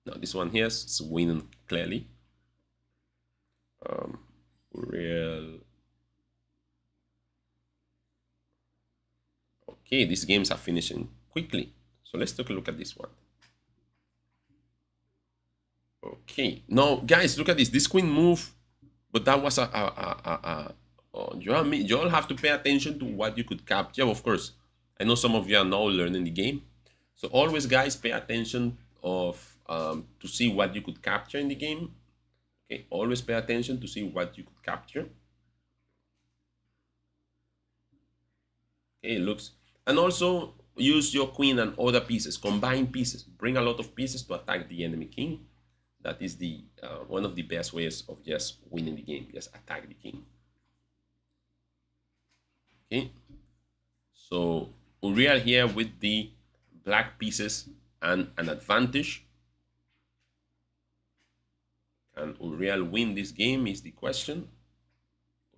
No, this one here is winning clearly. Okay, these games are finishing quickly. So let's take a look at this one. Okay, now guys, look at this. This queen move, but that was you all have to pay attention to what you could capture. Of course, I know some of you are now learning the game, so always, guys, pay attention to see what you could capture in the game. Okay, always pay attention to see what you could capture. Okay, it looks, and also use your queen and other pieces, combine pieces, bring a lot of pieces to attack the enemy king. That is the one of the best ways of just winning the game. Just attack the king. Okay, so Uriel here with the black pieces and an advantage. Can Uriel win this game is the question.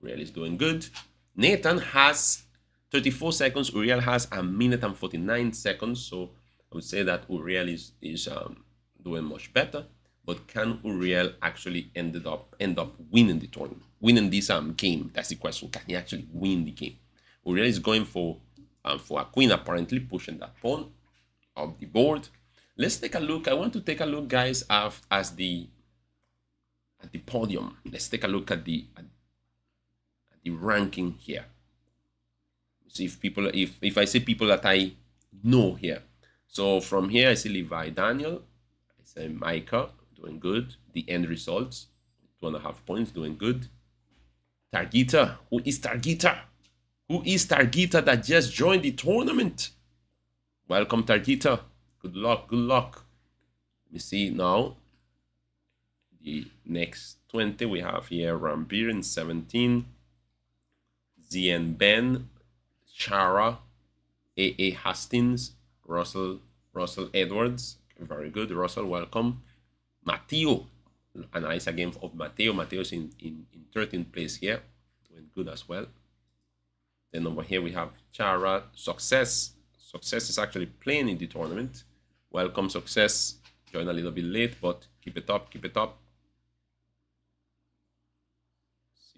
Uriel is doing good. Nathan has 34 seconds. Uriel has 1 minute and 49 seconds. So I would say that Uriel is doing much better. but can Uriel actually end up winning the tournament, winning this game? That's the question. Can he actually win the game? Uriel is going for a queen, apparently pushing that pawn of the board. Let's take a look. I want to take a look, guys, at the podium. Let's take a look at the ranking here. See if people, if I see people that I know here. So from here I see Levi Daniel, I say Micah, doing good. The end results, 2.5 points, doing good. Targeta, who is Targeta? Who is Targeta that just joined the tournament? Welcome, Targeta. Good luck, good luck. Let me see now. The next 20 we have here Rambir in 17, Zien Ben, Chara, A.A. Hastings, Russell Edwards. Very good, Russell, welcome. Matteo, a nice game of Matteo. Matteo is in 13th place here, doing good as well. Then over here we have Chara, Success. Success is actually playing in the tournament. Welcome, Success. Joined a little bit late, but keep it up, keep it up.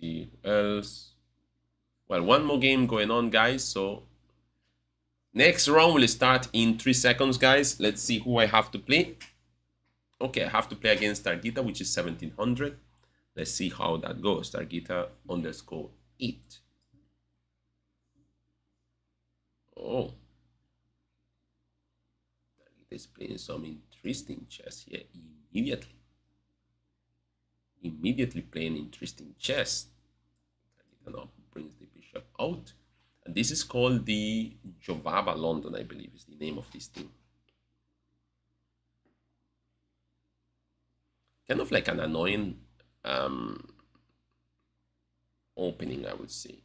See who else. Well, one more game going on, guys. So next round will start in 3 seconds, guys. Let's see who I have to play. Okay, I have to play against Targeta, which is 1700. Let's see how that goes. Targeta _8. Oh, Targeta is playing some interesting chess here immediately. Immediately playing interesting chess. Targeta now brings the bishop out. And this is called the Jovaba London, I believe is the name of this team. Kind of like an annoying opening, I would say.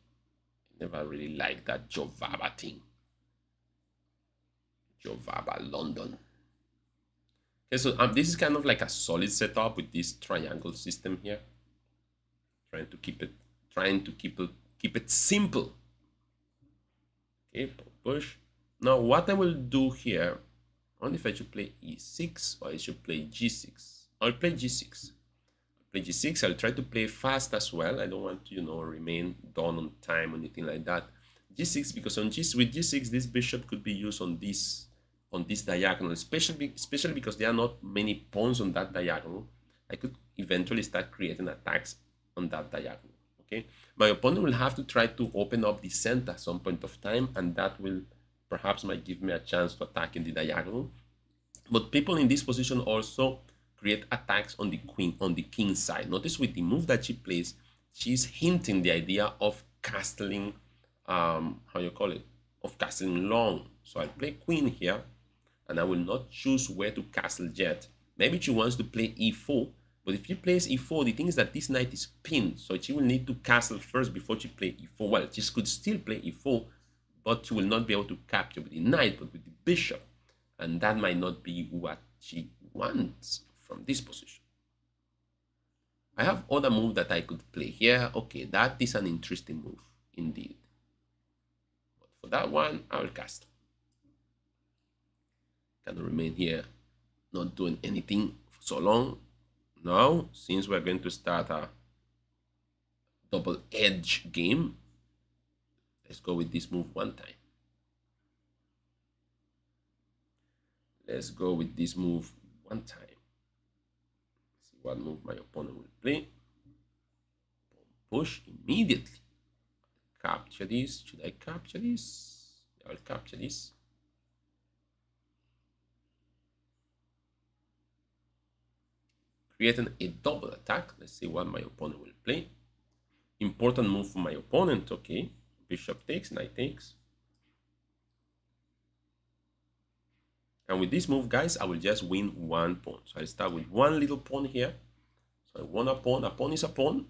Never really liked that Jovaba thing. Jovaba London. Okay, so this is kind of like a solid setup with this triangle system here. Trying to keep it simple. Okay, push. Now what I will do here, I wonder if I should play e6 or I should play g6. I'll play g6. I'll play g6. I'll try to play fast as well. I don't want to, remain done on time or anything like that. g6, because with g6 this bishop could be used on this diagonal, especially because there are not many pawns on that diagonal. I could eventually start creating attacks on that diagonal. Okay, my opponent will have to try to open up the center at some point of time, and that will perhaps might give me a chance to attack in the diagonal. But people in this position also create attacks on the queen, on the king side. Notice with the move that she plays, she's hinting the idea of castling, of castling long. So I'll play queen here, and I will not choose where to castle yet. Maybe she wants to play e4, but if she plays e4, the thing is that this knight is pinned, so she will need to castle first before she play e4. Well, she could still play e4, but she will not be able to capture with the knight, but with the bishop, and that might not be what she wants from this position. I have other moves that I could play here. Okay, that is an interesting move indeed. But for that one, I will castle. Can remain here, not doing anything for so long. Now, since we're going to start a double edge game, let's go with this move one time. Let's go with this move one time. See what move my opponent will play. Push immediately. Capture this. Should I capture this? I'll capture this. Creating a double attack. Let's see what my opponent will play. Important move for my opponent. Okay, bishop takes, knight takes. And with this move, guys, I will just win one pawn. So I start with one little pawn here. So I won a pawn. A pawn is a pawn.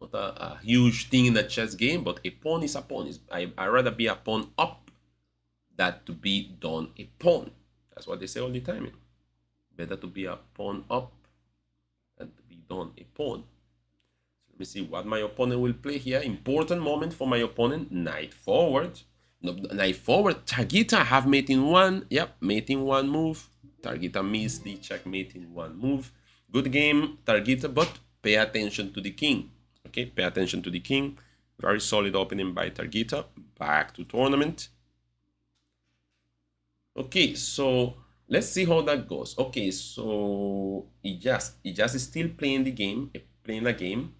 Not a huge thing in the chess game, but a pawn is a pawn. I'd rather be a pawn up than to be done a pawn. That's what they say all the time. Better to be a pawn up and to be done a pawn. So let me see what my opponent will play here. Important moment for my opponent. Knight forward. No, knight forward. Targeta have mate in one. Yep, mate in one move. Targeta missed the checkmate in one move. Good game, Targeta, but pay attention to the king. Okay, pay attention to the king. Very solid opening by Targeta. Back to tournament. Okay, so let's see how that goes. Okay, so Ijaz is still playing the game, playing a game.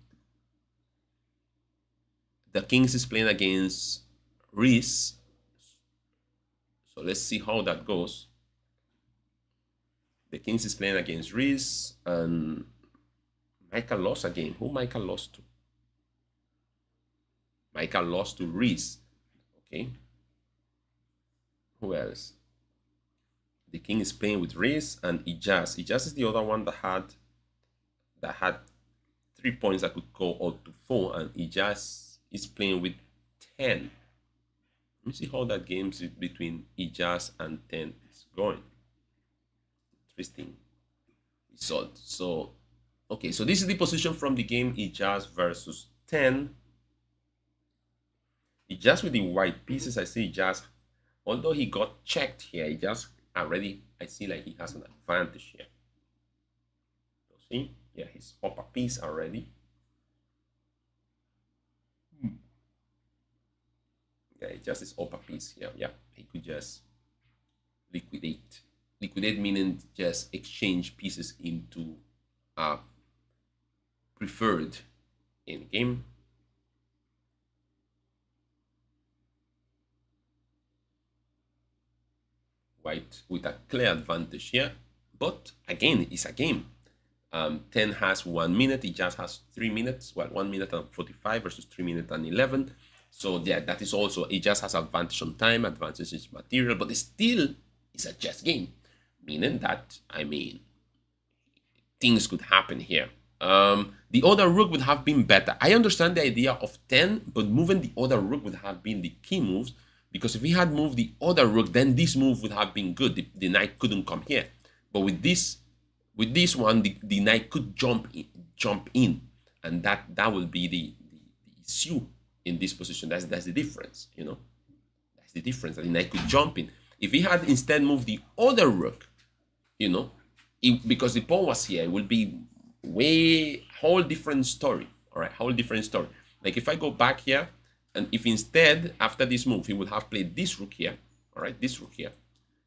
The Kings is playing against Reese. So let's see how that goes. The Kings is playing against Reese, and Michael lost a game. Who Michael lost to? Michael lost to Reese. Okay. Who else? The King is playing with Reese and Ijaz. Ijaz is the other one that had 3 points that could go out to 4, and Ijaz is playing with 10. Let me see how that game between Ijaz and 10 is going. Interesting result. So, okay, so this is the position from the game Ijaz versus 10. Ijaz with the white pieces. I see Ijaz, although he got checked here, Ijaz already, I see like he has an advantage here. So see, yeah, he's up a piece already. Yeah, it just is up a piece here. Yeah, he could just liquidate. Liquidate meaning just exchange pieces into preferred in game. White with a clear advantage here, but again, it's a game. 10 has 1 minute, it just has 3 minutes. Well, 1 minute and 45 versus 3 minutes and 11. So yeah, that is also, it just has advantage on time, advantage is material, but it still is a chess game, meaning that, I mean, things could happen here. The other rook would have been better. I understand the idea of 10, but moving the other rook would have been the key moves, because if he had moved the other rook, then this move would have been good. The knight couldn't come here. But with this one, the knight could jump in, and that will be the issue in this position. That's the difference, you know. That's the difference. That the knight could jump in. If he had instead moved the other rook, you know, because the pawn was here, it would be whole different story. All right, whole different story. Like if I go back here, and if instead after this move he would have played this rook here, all right, this rook here.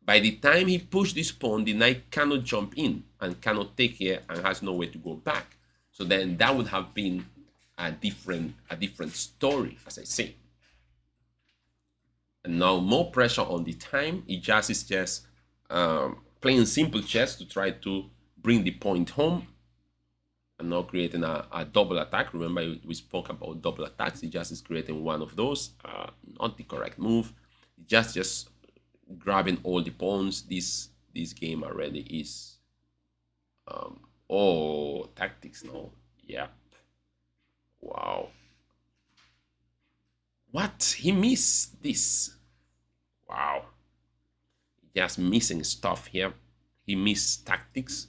By the time he pushed this pawn, the knight cannot jump in and cannot take here and has no way to go back. So then that would have been a different story, as I say. And now more pressure on the time. Ijaz is just playing simple chess to try to bring the point home and now creating a double attack. Remember, we spoke about double attacks. Ijaz is creating one of those. Not the correct move. Just grabbing all the pawns. This game already is tactics now. Yep. Wow. What? He missed this. Wow. Just missing stuff here. He missed tactics.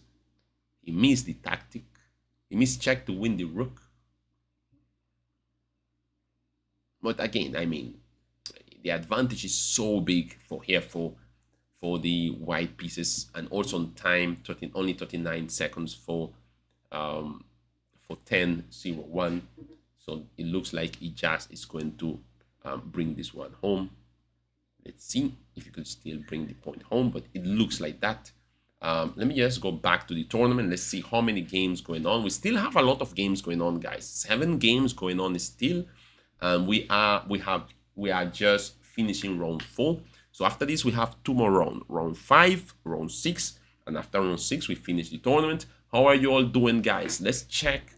He missed the tactic. He missed check to win the rook. But again, I mean, the advantage is so big for here for the white pieces, and also on time, only 39 seconds for 10-0-1. So it looks like Ijaz is going to bring this one home. Let's see if you could still bring the point home, but it looks like that. Let me just go back to the tournament. Let's see how many games going on. We still have a lot of games going on, guys. 7 games going on still. We are just finishing round 4. So after this, we have 2 more rounds. Round 5, round 6, and after round 6, we finish the tournament. How are you all doing, guys? Let's check.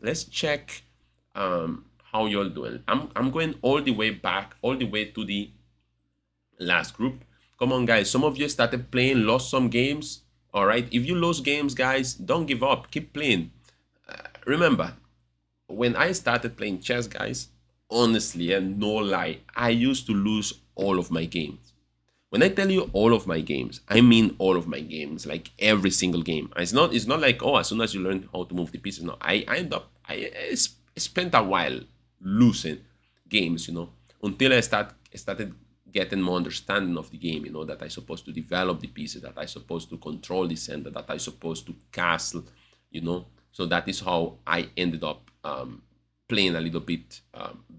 How you all doing. I'm going all the way back, all the way to the last group. Come on, guys. Some of you started playing, lost some games. All right. If you lose games, guys, don't give up. Keep playing. Remember, when I started playing chess, guys, honestly and no lie, I used to lose all of my games. When I tell you all of my games, I mean all of my games, like every single game. It's not like, oh, as soon as you learn how to move the pieces. No, I spent a while losing games, you know, until I started getting more understanding of the game, you know, that I'm supposed to develop the pieces, that I'm supposed to control the center, that I'm supposed to castle, you know, So that is how I ended up playing a little bit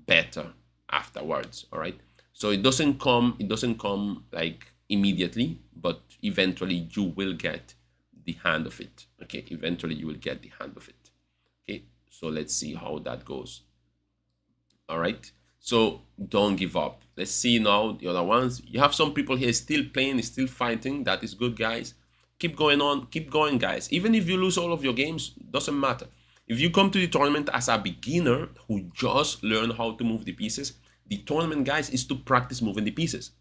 better afterwards. All right. So it doesn't come like immediately, but eventually you will get the hand of it. Okay. Eventually you will get the hand of it. Okay. So let's see how that goes. All right. So don't give up. Let's see now the other ones. You have some people here still playing, still fighting. That is good, guys. Keep going on. Keep going, guys. Even if you lose all of your games, doesn't matter. If you come to the tournament as a beginner who just learned how to move the pieces, the tournament, guys, is to practice moving the pieces.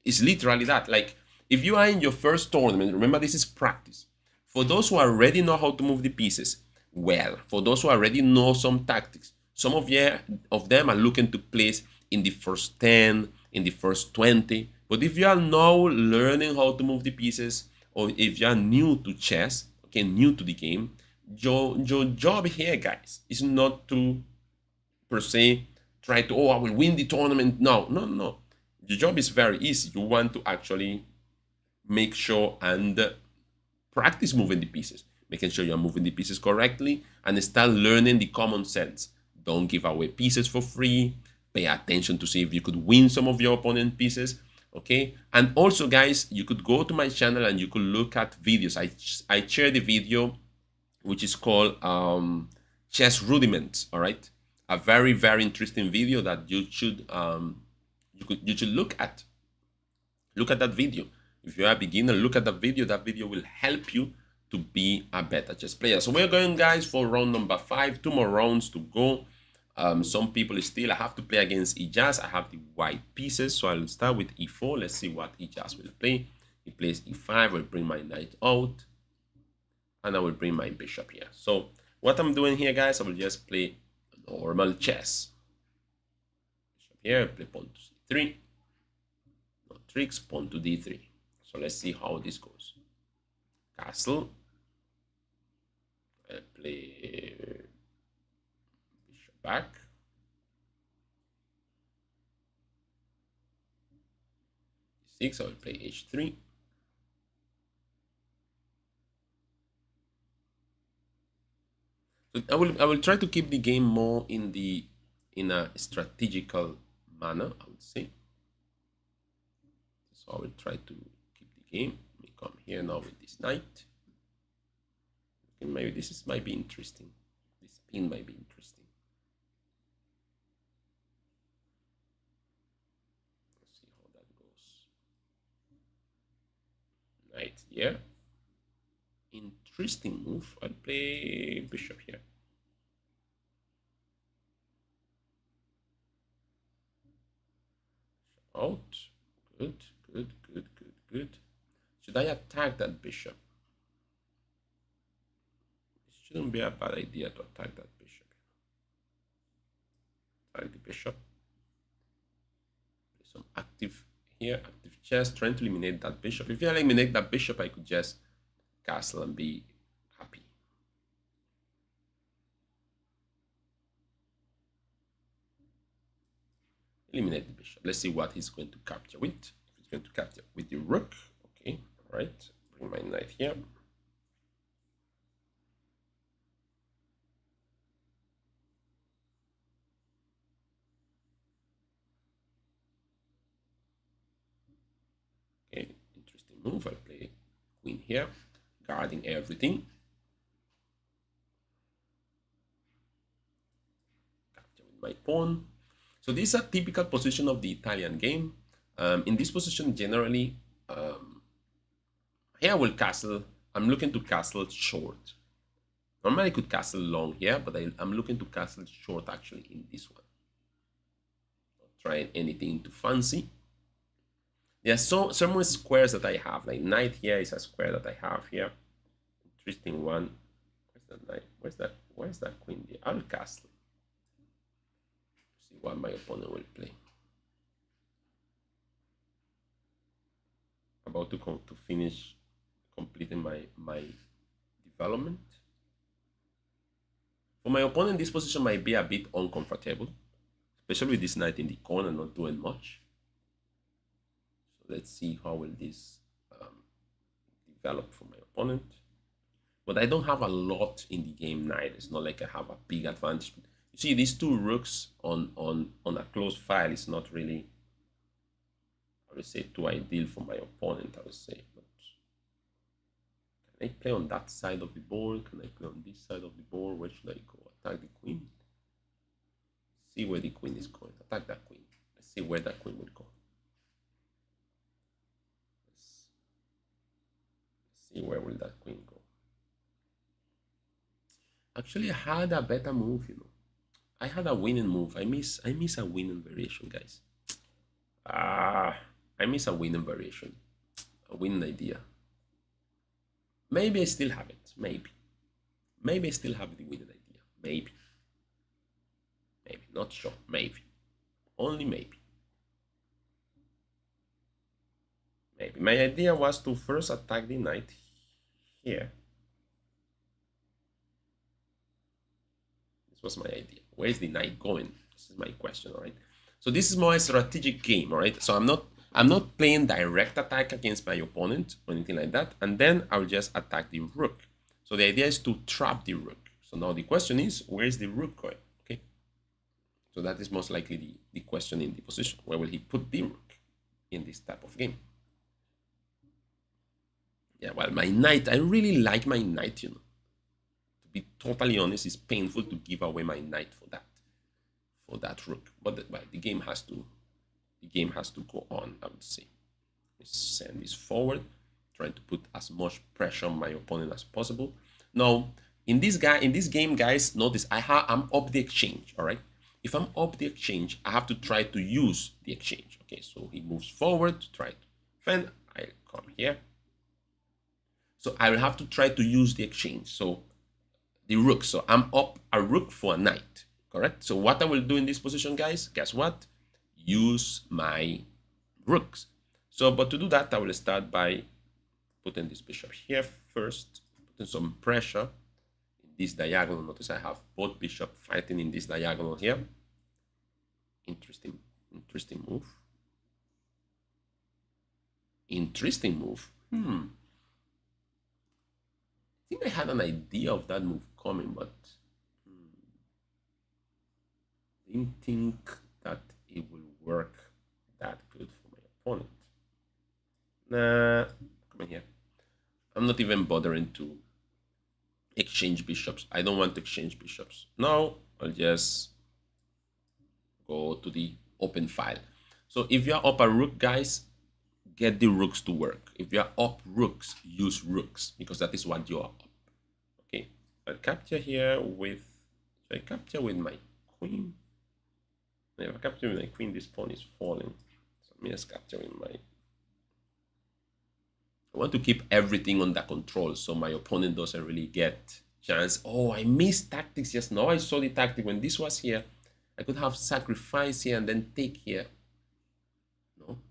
It's literally that. Like, if you are in your first tournament, remember this is practice. For those who already know how to move the pieces, well, for those who already know some tactics, some of them are looking to place in the first 10, in the first 20. But if you are now learning how to move the pieces, or if you are new to chess, okay, new to the game, your job here, guys, is not to, per se, try to, oh, I will win the tournament. No. Your job is very easy. You want to actually make sure and practice moving the pieces, making sure you're moving the pieces correctly, and start learning the common sense. Don't give away pieces for free. Pay attention to see if you could win some of your opponent pieces. Okay. And also, guys, you could go to my channel and you could look at videos. I shared the video which is called chess rudiments. All right. A very, very interesting video that you should look at. Look at that video. If you're a beginner, look at that video. That video will help you to be a better chess player. So we're going, guys, for round number 5. 2 more rounds to go. Some people still, I have to play against Ijaz. I have the white pieces, so I'll start with e4. Let's see what Ijaz will play. He plays e5. I'll bring my knight out, and I will bring my bishop here. So what I'm doing here, guys, I will just play normal chess. Bishop here, play pawn to c3. No tricks, pawn to d3. So let's see how this goes. Castle. I'll play bishop back. D6, I will play h3. So I will try to keep the game more in a strategical manner, I would say. So I will try to keep the game. Let me come here now with this knight. Okay, maybe this might be interesting. This pin might be interesting. Let's see how that goes. Knight here. Interesting move. I'll play bishop here. Out. Good. Should I attack that bishop? It shouldn't be a bad idea to attack that bishop. Attack the bishop. Play some active here, active chess, trying to eliminate that bishop. If you eliminate that bishop, I could just castle and be happy. Eliminate the bishop. Let's see what he's going to capture with. If he's going to capture with the rook, okay, all right. Bring my knight here. Okay, interesting move. I'll play queen here, guarding everything. Capture with my pawn. So this is a typical position of the Italian game. In this position, generally, here I will castle. I'm looking to castle short. Normally I could castle long here, but I'm looking to castle short actually in this one. Not trying anything too fancy. There are some more squares that I have. Like knight here is a square that I have here. Interesting one. Where's that knight? Where's that queen there? I'll castle. See what my opponent will play. About to finish completing my development. For my opponent, this position might be a bit uncomfortable, especially with this knight in the corner not doing much. So let's see how will this develop for my opponent. but I don't have a lot in the game knight. It's not like I have a big advantage. You see, these two rooks on a closed file is not really, I would say, too ideal for my opponent, I would say. But can I play on that side of the board? Can I play on this side of the board? Where should I go? Attack the queen. See where the queen is going. Attack that queen. Let's see where that queen would go. Let's see where will that queen go. Actually, I had a better move, you know. I had a winning move. I miss a winning variation, guys. I miss a winning variation, a winning idea. Maybe I still have it. Maybe I still have the winning idea. Maybe. Not sure. Maybe. Only maybe. Maybe. My idea was to first attack the knight here. This was my idea. Where is the knight going? This is my question, all right? So this is more a strategic game, all right? So I'm not playing direct attack against my opponent or anything like that. And then I'll just attack the rook. So the idea is to trap the rook. So now the question is, where is the rook going? Okay. So that is most likely the question in the position. Where will he put the rook in this type of game? Yeah, well, my knight, I really like my knight, you know. To be totally honest, it's painful to give away my knight for that rook. But the game has to go on, I would say. Let's send this forward, trying to put as much pressure on my opponent as possible. Now, in this game, guys, notice I'm up the exchange, all right? If I'm up the exchange, I have to try to use the exchange. Okay, so he moves forward to try to defend. I'll come here. So I will have to try to use the exchange. So the rook. So I'm up a rook for a knight, correct? So what I will do in this position, guys, guess what? Use my rooks. So, but to do that, I will start by putting this bishop here first, putting some pressure in this diagonal. Notice I have both bishops fighting in this diagonal here. Interesting move. Interesting move. I think I had an idea of that move coming, but didn't think that it will work that good for my opponent. Nah, come in here. I'm not even bothering to exchange bishops. I don't want to exchange bishops. Now I'll just go to the open file. So if you're up a rook, guys, get the rooks to work. If you're up rooks, use rooks, because that is what you're up. Okay, I'll capture here with, should I capture with my queen? If I capture with my queen, this pawn is falling. So let me just capture with my, I want to keep everything under control so my opponent doesn't really get chance. Oh, I missed tactics just now. I saw the tactic when this was here. I could have sacrifice here and then take here.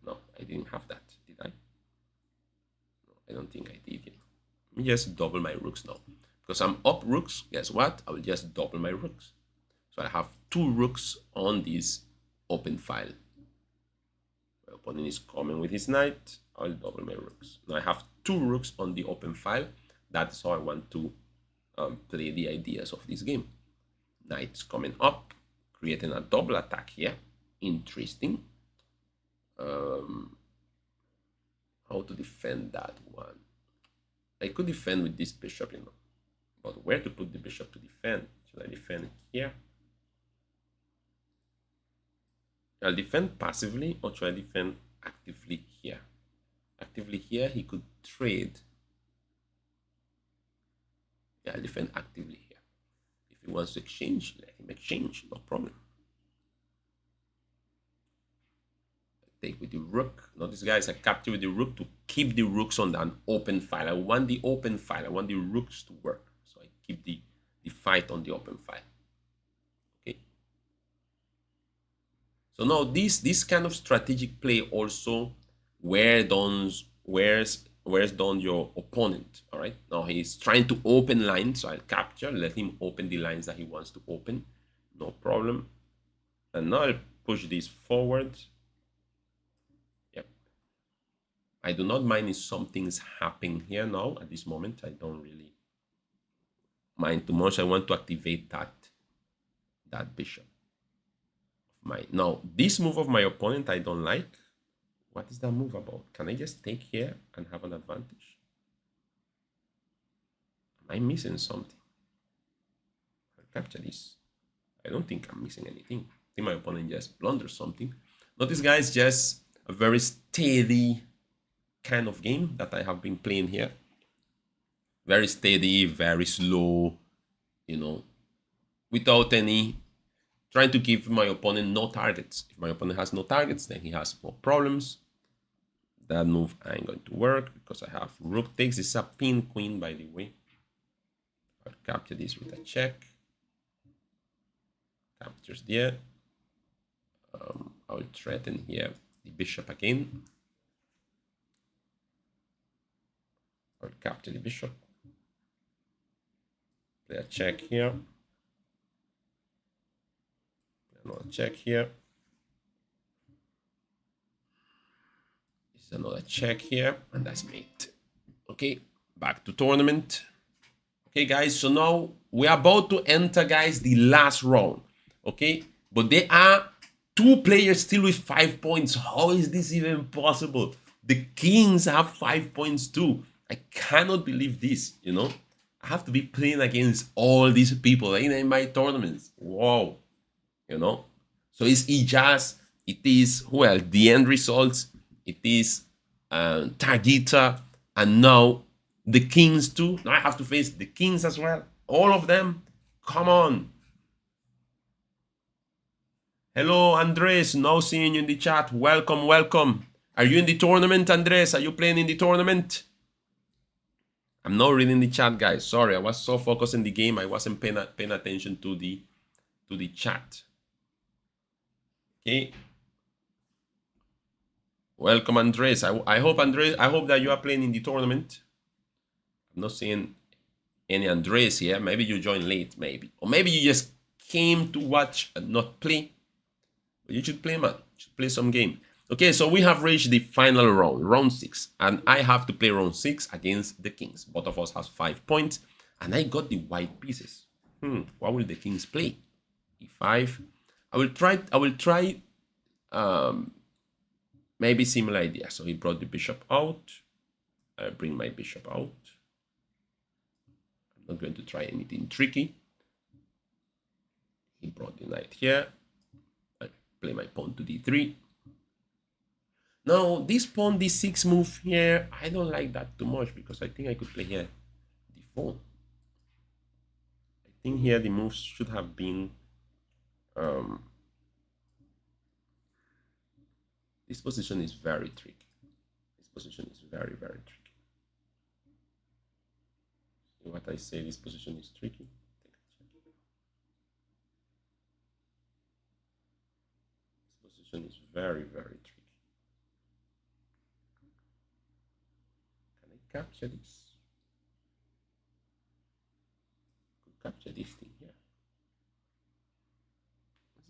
No, I didn't have that, did I? No, I don't think I did. Let me just double my rooks now. Because I'm up rooks, guess what? I will just double my rooks. So I have 2 rooks on this open file. My opponent is coming with his knight. I'll double my rooks. Now I have 2 rooks on the open file. That's how I want to play the ideas of this game. Knight's coming up, creating a double attack here. Interesting. How to defend that one? I could defend with this bishop, you know, but where to put the bishop to defend? Should I defend here? I'll defend passively, or should I defend actively here? Actively here, he could trade. Yeah, I'll defend actively here. If he wants to exchange, let him exchange, no problem. Take with the rook. Notice, guys, I capture with the rook to keep the rooks on an open file. I want the open file. I want the rooks to work. So I keep the fight on the open file. Okay. So now this kind of strategic play also wears down your opponent. All right. Now he's trying to open lines. So I'll capture, let him open the lines that he wants to open. No problem. And now I'll push this forward. I do not mind if something's happening here now at this moment. I don't really mind too much. I want to activate that bishop. Now, this move of my opponent I don't like. What is that move about? Can I just take here and have an advantage? Am I missing something? I'll capture this. I don't think I'm missing anything. I think my opponent just blunders something. Notice, guys, just a very steady kind of game that I have been playing here. Very steady, very slow, you know, without any, trying to give my opponent no targets. If my opponent has no targets, then he has more problems. That move ain't going to work because I have rook takes. This is a pin queen, by the way. I'll capture this with a check. Captures there. I'll threaten here the bishop again. I'll capture the bishop. Play a check here. Play another check here. This is another check here, and that's mate. Okay, back to tournament. Okay, guys, so now we're about to enter, guys, the last round. Okay, but there are 2 players still with 5 points. How is this even possible? The kings have 5 points too. I cannot believe this, you know. I have to be playing against all these people in my tournaments. Wow, you know. So it's Ijaz, it is, well, the end results, it is Targeta, and now the kings too. Now I have to face the kings as well. All of them. Come on. Hello, Andres. Now seeing you in the chat. Welcome, welcome. Are you in the tournament, Andres? Are you playing in the tournament? I'm not reading the chat, guys. Sorry, I was so focused in the game. I wasn't paying attention to the chat. Okay. Welcome, Andres. I hope, Andres, I hope that you are playing in the tournament. I'm not seeing any Andres here. Maybe you joined late, maybe. Or maybe you just came to watch and not play. But you should play, man. You should play some game. Okay, so we have reached the final round, round 6. And I have to play round 6 against the kings. Both of us has 5 points. And I got the white pieces. What will the kings play? E5. I will try maybe similar idea. So he brought the bishop out. I bring my bishop out. I'm not going to try anything tricky. He brought the knight here. I play my pawn to d3. Now, this pawn d6 move here, I don't like that too much because I think I could play here d4. I think here the moves should have been this position is very tricky. This position is very, very tricky. See what I say, this position is tricky. This position is very, very tricky. Can I capture this? Could capture this thing here.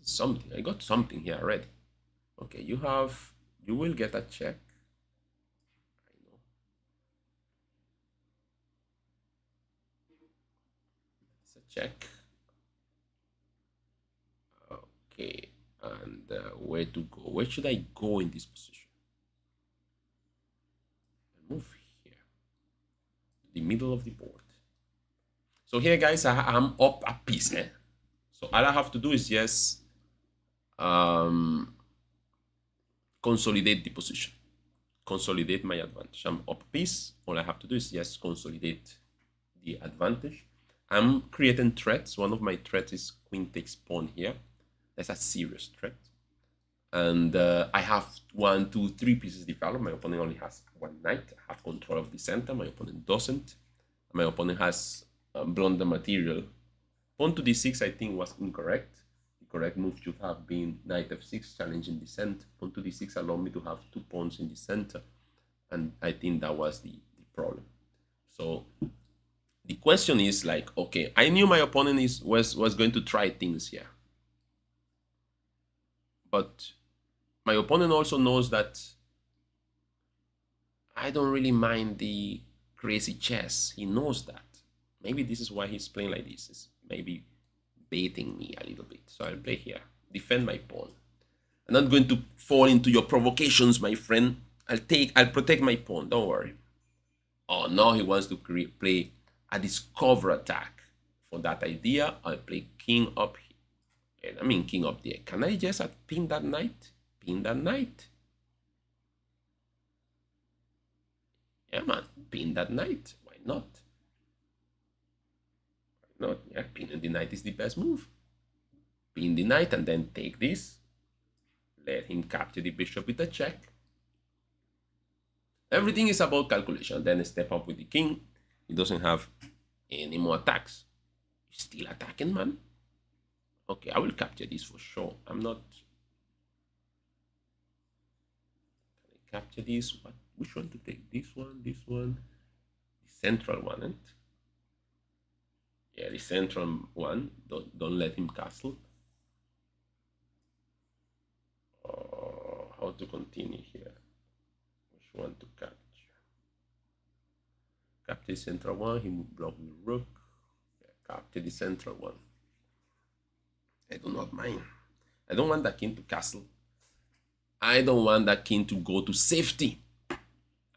This is something. I got something here already. Okay, you will get a check. I know. It's a check. Okay, and where to go? Where should I go in this position? I move here, the middle of the board. So here, guys, I'm up a piece. So all I have to do is just consolidate the position, consolidate my advantage. I'm up a piece. All I have to do is just consolidate the advantage. I'm creating threats. One of my threats is queen takes pawn here. That's a serious threat. And I have 1, 2, 3 pieces developed. My opponent only has 1 knight. I have control of the center. My opponent doesn't. My opponent has blunder material. Pawn to d6, I think, was incorrect. Correct move should have been knight f6, challenging the center. Pawn to d6 allowed me to have 2 pawns in the center, and I think that was the problem. So the question is like, okay, I knew my opponent was going to try things here, but my opponent also knows that I don't really mind the crazy chess. He knows that. Maybe this is why he's playing like this. It's maybe baiting me a little bit. So I'll play here. Defend my pawn. I'm not going to fall into your provocations, my friend. I'll protect my pawn. Don't worry. Oh, now he wants to play a discover attack. For that idea, I'll play king up here. I mean king up there. Can I just pin that knight? Pin that knight. Yeah, man. Pin that knight. Why not? Why not? Yeah, pinning the knight is the best move. Pin the knight and then take this. Let him capture the bishop with a check. Everything is about calculation. Then step up with the king. He doesn't have any more attacks. He's still attacking, man. Okay, I will capture this for sure. I'm not. Can I capture this? What? Which one to take? This one, the central one, and yeah, the central one. Don't let him castle. How to continue here? Which one to capture? Capture the central one. He will block the rook. Yeah, capture the central one. I do not mind. I don't want that king to castle. I don't want that king to go to safety. I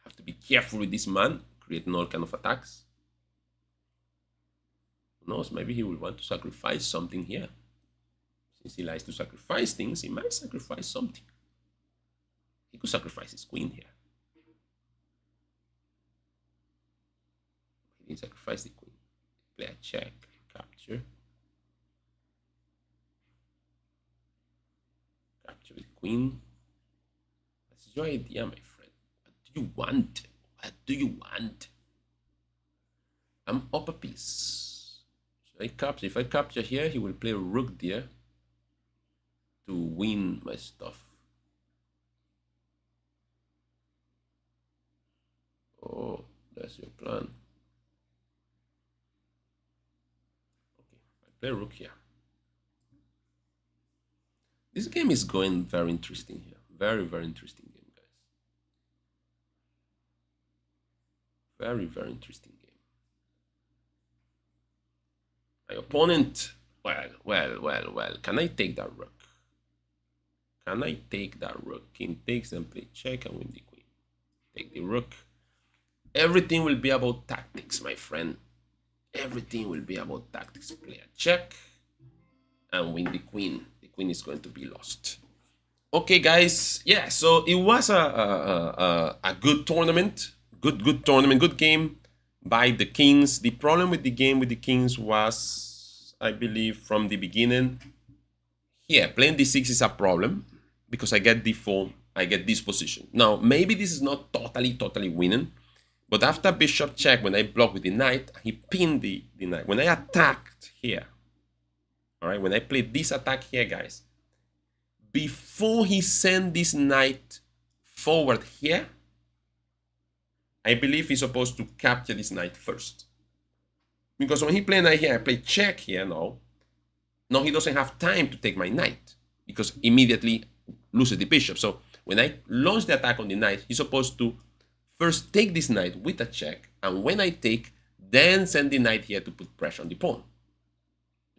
have to be careful with this man, creating all kind of attacks. Who knows? Maybe he will want to sacrifice something here. Since he likes to sacrifice things, he might sacrifice something. He could sacrifice his queen here. He didn't sacrifice the queen. Play a check, capture. Capture the queen. That's your idea, my friend. What do you want? What do you want? I'm up a piece. Should I capture? If I capture here, he will play a rook there to win my stuff. Oh, that's your plan. Okay, I play rook here. This game is going very interesting here. Very, very interesting game, guys. Very, very interesting game. My opponent, well. Can I take that rook? Can I take that rook? King takes and play check and win the queen. Take the rook. Everything will be about tactics, my friend. Everything will be about tactics. Play a check and win the queen. The queen is going to be lost. Okay, guys. Yeah, so it was a good tournament. Good tournament. Good game by the kings. The problem with the game with the kings was, I believe, from the beginning. Here, playing d6 is a problem because I get d4. I get this position. Now, maybe this is not totally winning. But after bishop check, when I block with the knight, he pinned the knight. When I attacked here, all right, when I played this attack here, guys, before he sent this knight forward here, I believe he's supposed to capture this knight first. Because when he played knight here, I play check here now. Now he doesn't have time to take my knight because immediately loses the bishop. So when I launch the attack on the knight, he's supposed to first take this knight with a check, and when I take, then send the knight here to put pressure on the pawn.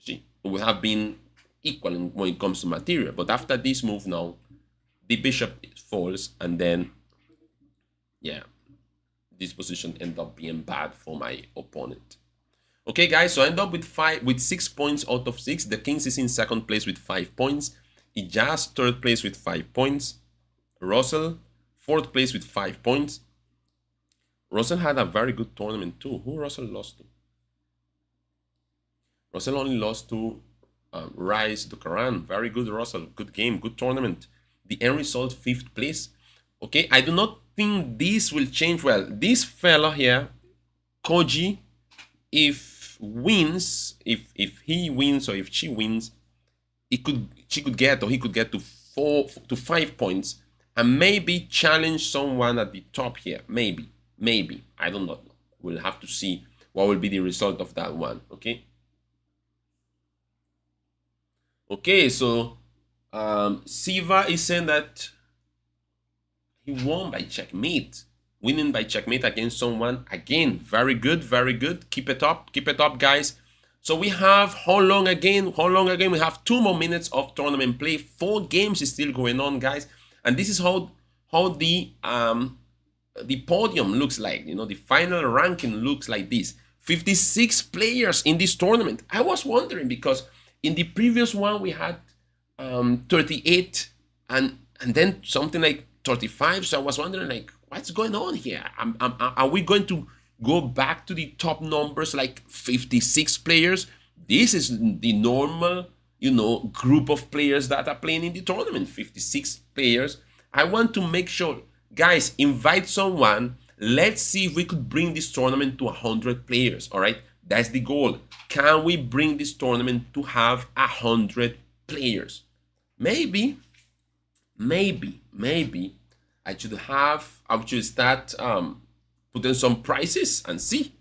See, it would have been equal when it comes to material, but after this move now, the bishop falls, and then, yeah, this position ends up being bad for my opponent. Okay, guys, so I end up with 6 points out of 6. The Kings is in second place with 5 points. Ijaz, third place with 5 points. Russell, fourth place with 5 points. Russell had a very good tournament too. Who Russell lost to? Russell only lost to Rise Dukaran. Very good, Russell. Good game, good tournament. The end result, 5th place. Okay, I do not think this will change well. This fella here, Koji, if wins, if he wins or if she wins, she could get to 5 points and maybe challenge someone at the top here. Maybe. I don't know. We'll have to see what will be the result of that one. Okay, so Siva is saying that he won by checkmate. winning by checkmate against someone. Again, very good, very good. Keep it up, guys. So we have how long again? We have 2 more minutes of tournament play. 4 games is still going on, guys. And this is how the podium looks like. You know, the final ranking looks like this. 56 players in this tournament. I was wondering because in the previous one we had 38 and then something like 35. So I was wondering, like, what's going on here? Are we going to go back to the top numbers, like 56 players? This is the normal, you know, group of players that are playing in the tournament. 56 players. I want to make sure, guys, invite someone. Let's see if we could bring this tournament to 100 players. All right, that's the goal. Can we bring this tournament to have 100 players? Maybe I should start putting some prizes and see.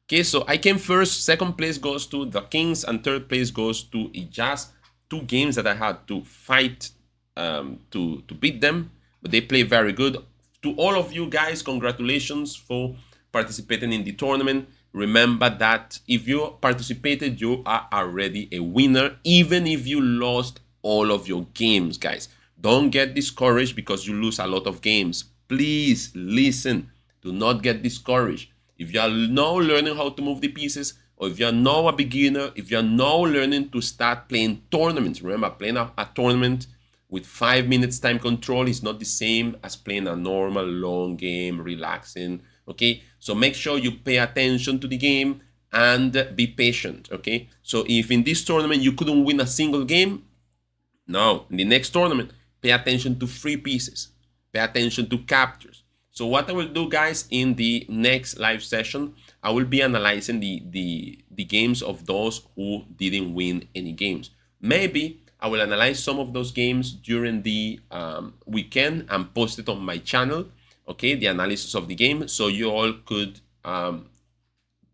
Okay, so I came first. Second place goes to the Kings, and third place goes to Ijaz. 2 games that I had to fight to beat them, but they play very good. To all of you guys, congratulations for participating in the tournament. Remember that if you participated, you are already a winner, even if you lost all of your games, guys. Don't get discouraged because you lose a lot of games. Please listen. Do not get discouraged. If you are now learning how to move the pieces, or if you are now a beginner, if you are now learning to start playing tournaments, remember, playing a tournament with 5 minutes time control is not the same as playing a normal long game, relaxing. Okay, so make sure you pay attention to the game and be patient. Okay, so if in this tournament you couldn't win a single game, now in the next tournament, pay attention to free pieces, pay attention to captures. So what I will do, guys, in the next live session, I will be analyzing the games of those who didn't win any games. Maybe I will analyze some of those games during the weekend and post it on my channel. Okay, the analysis of the game, so you all could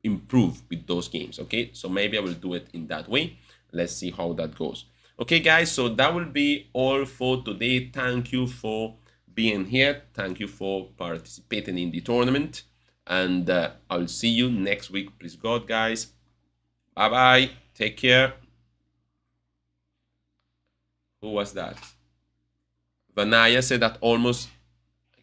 improve with those games. Okay, so maybe I will do it in that way. Let's see how that goes. Okay, guys, so that will be all for today. Thank you for being here. Thank you for participating in the tournament. And I'll see you next week. Please God, guys. Bye-bye. Take care. Who was that? Vanaya said that almost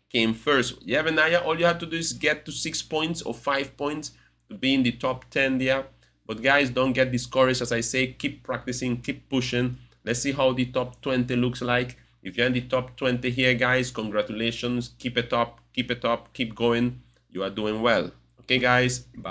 came first. Yeah, Vanaya, all you have to do is get to 6 points or 5 points to be in the top 10 there. But guys, don't get discouraged. As I say, keep practicing, keep pushing. Let's see how the top 20 looks like. If you're in the top 20 here, guys, congratulations. Keep it up, keep it up, keep going. You are doing well. Okay, guys, bye.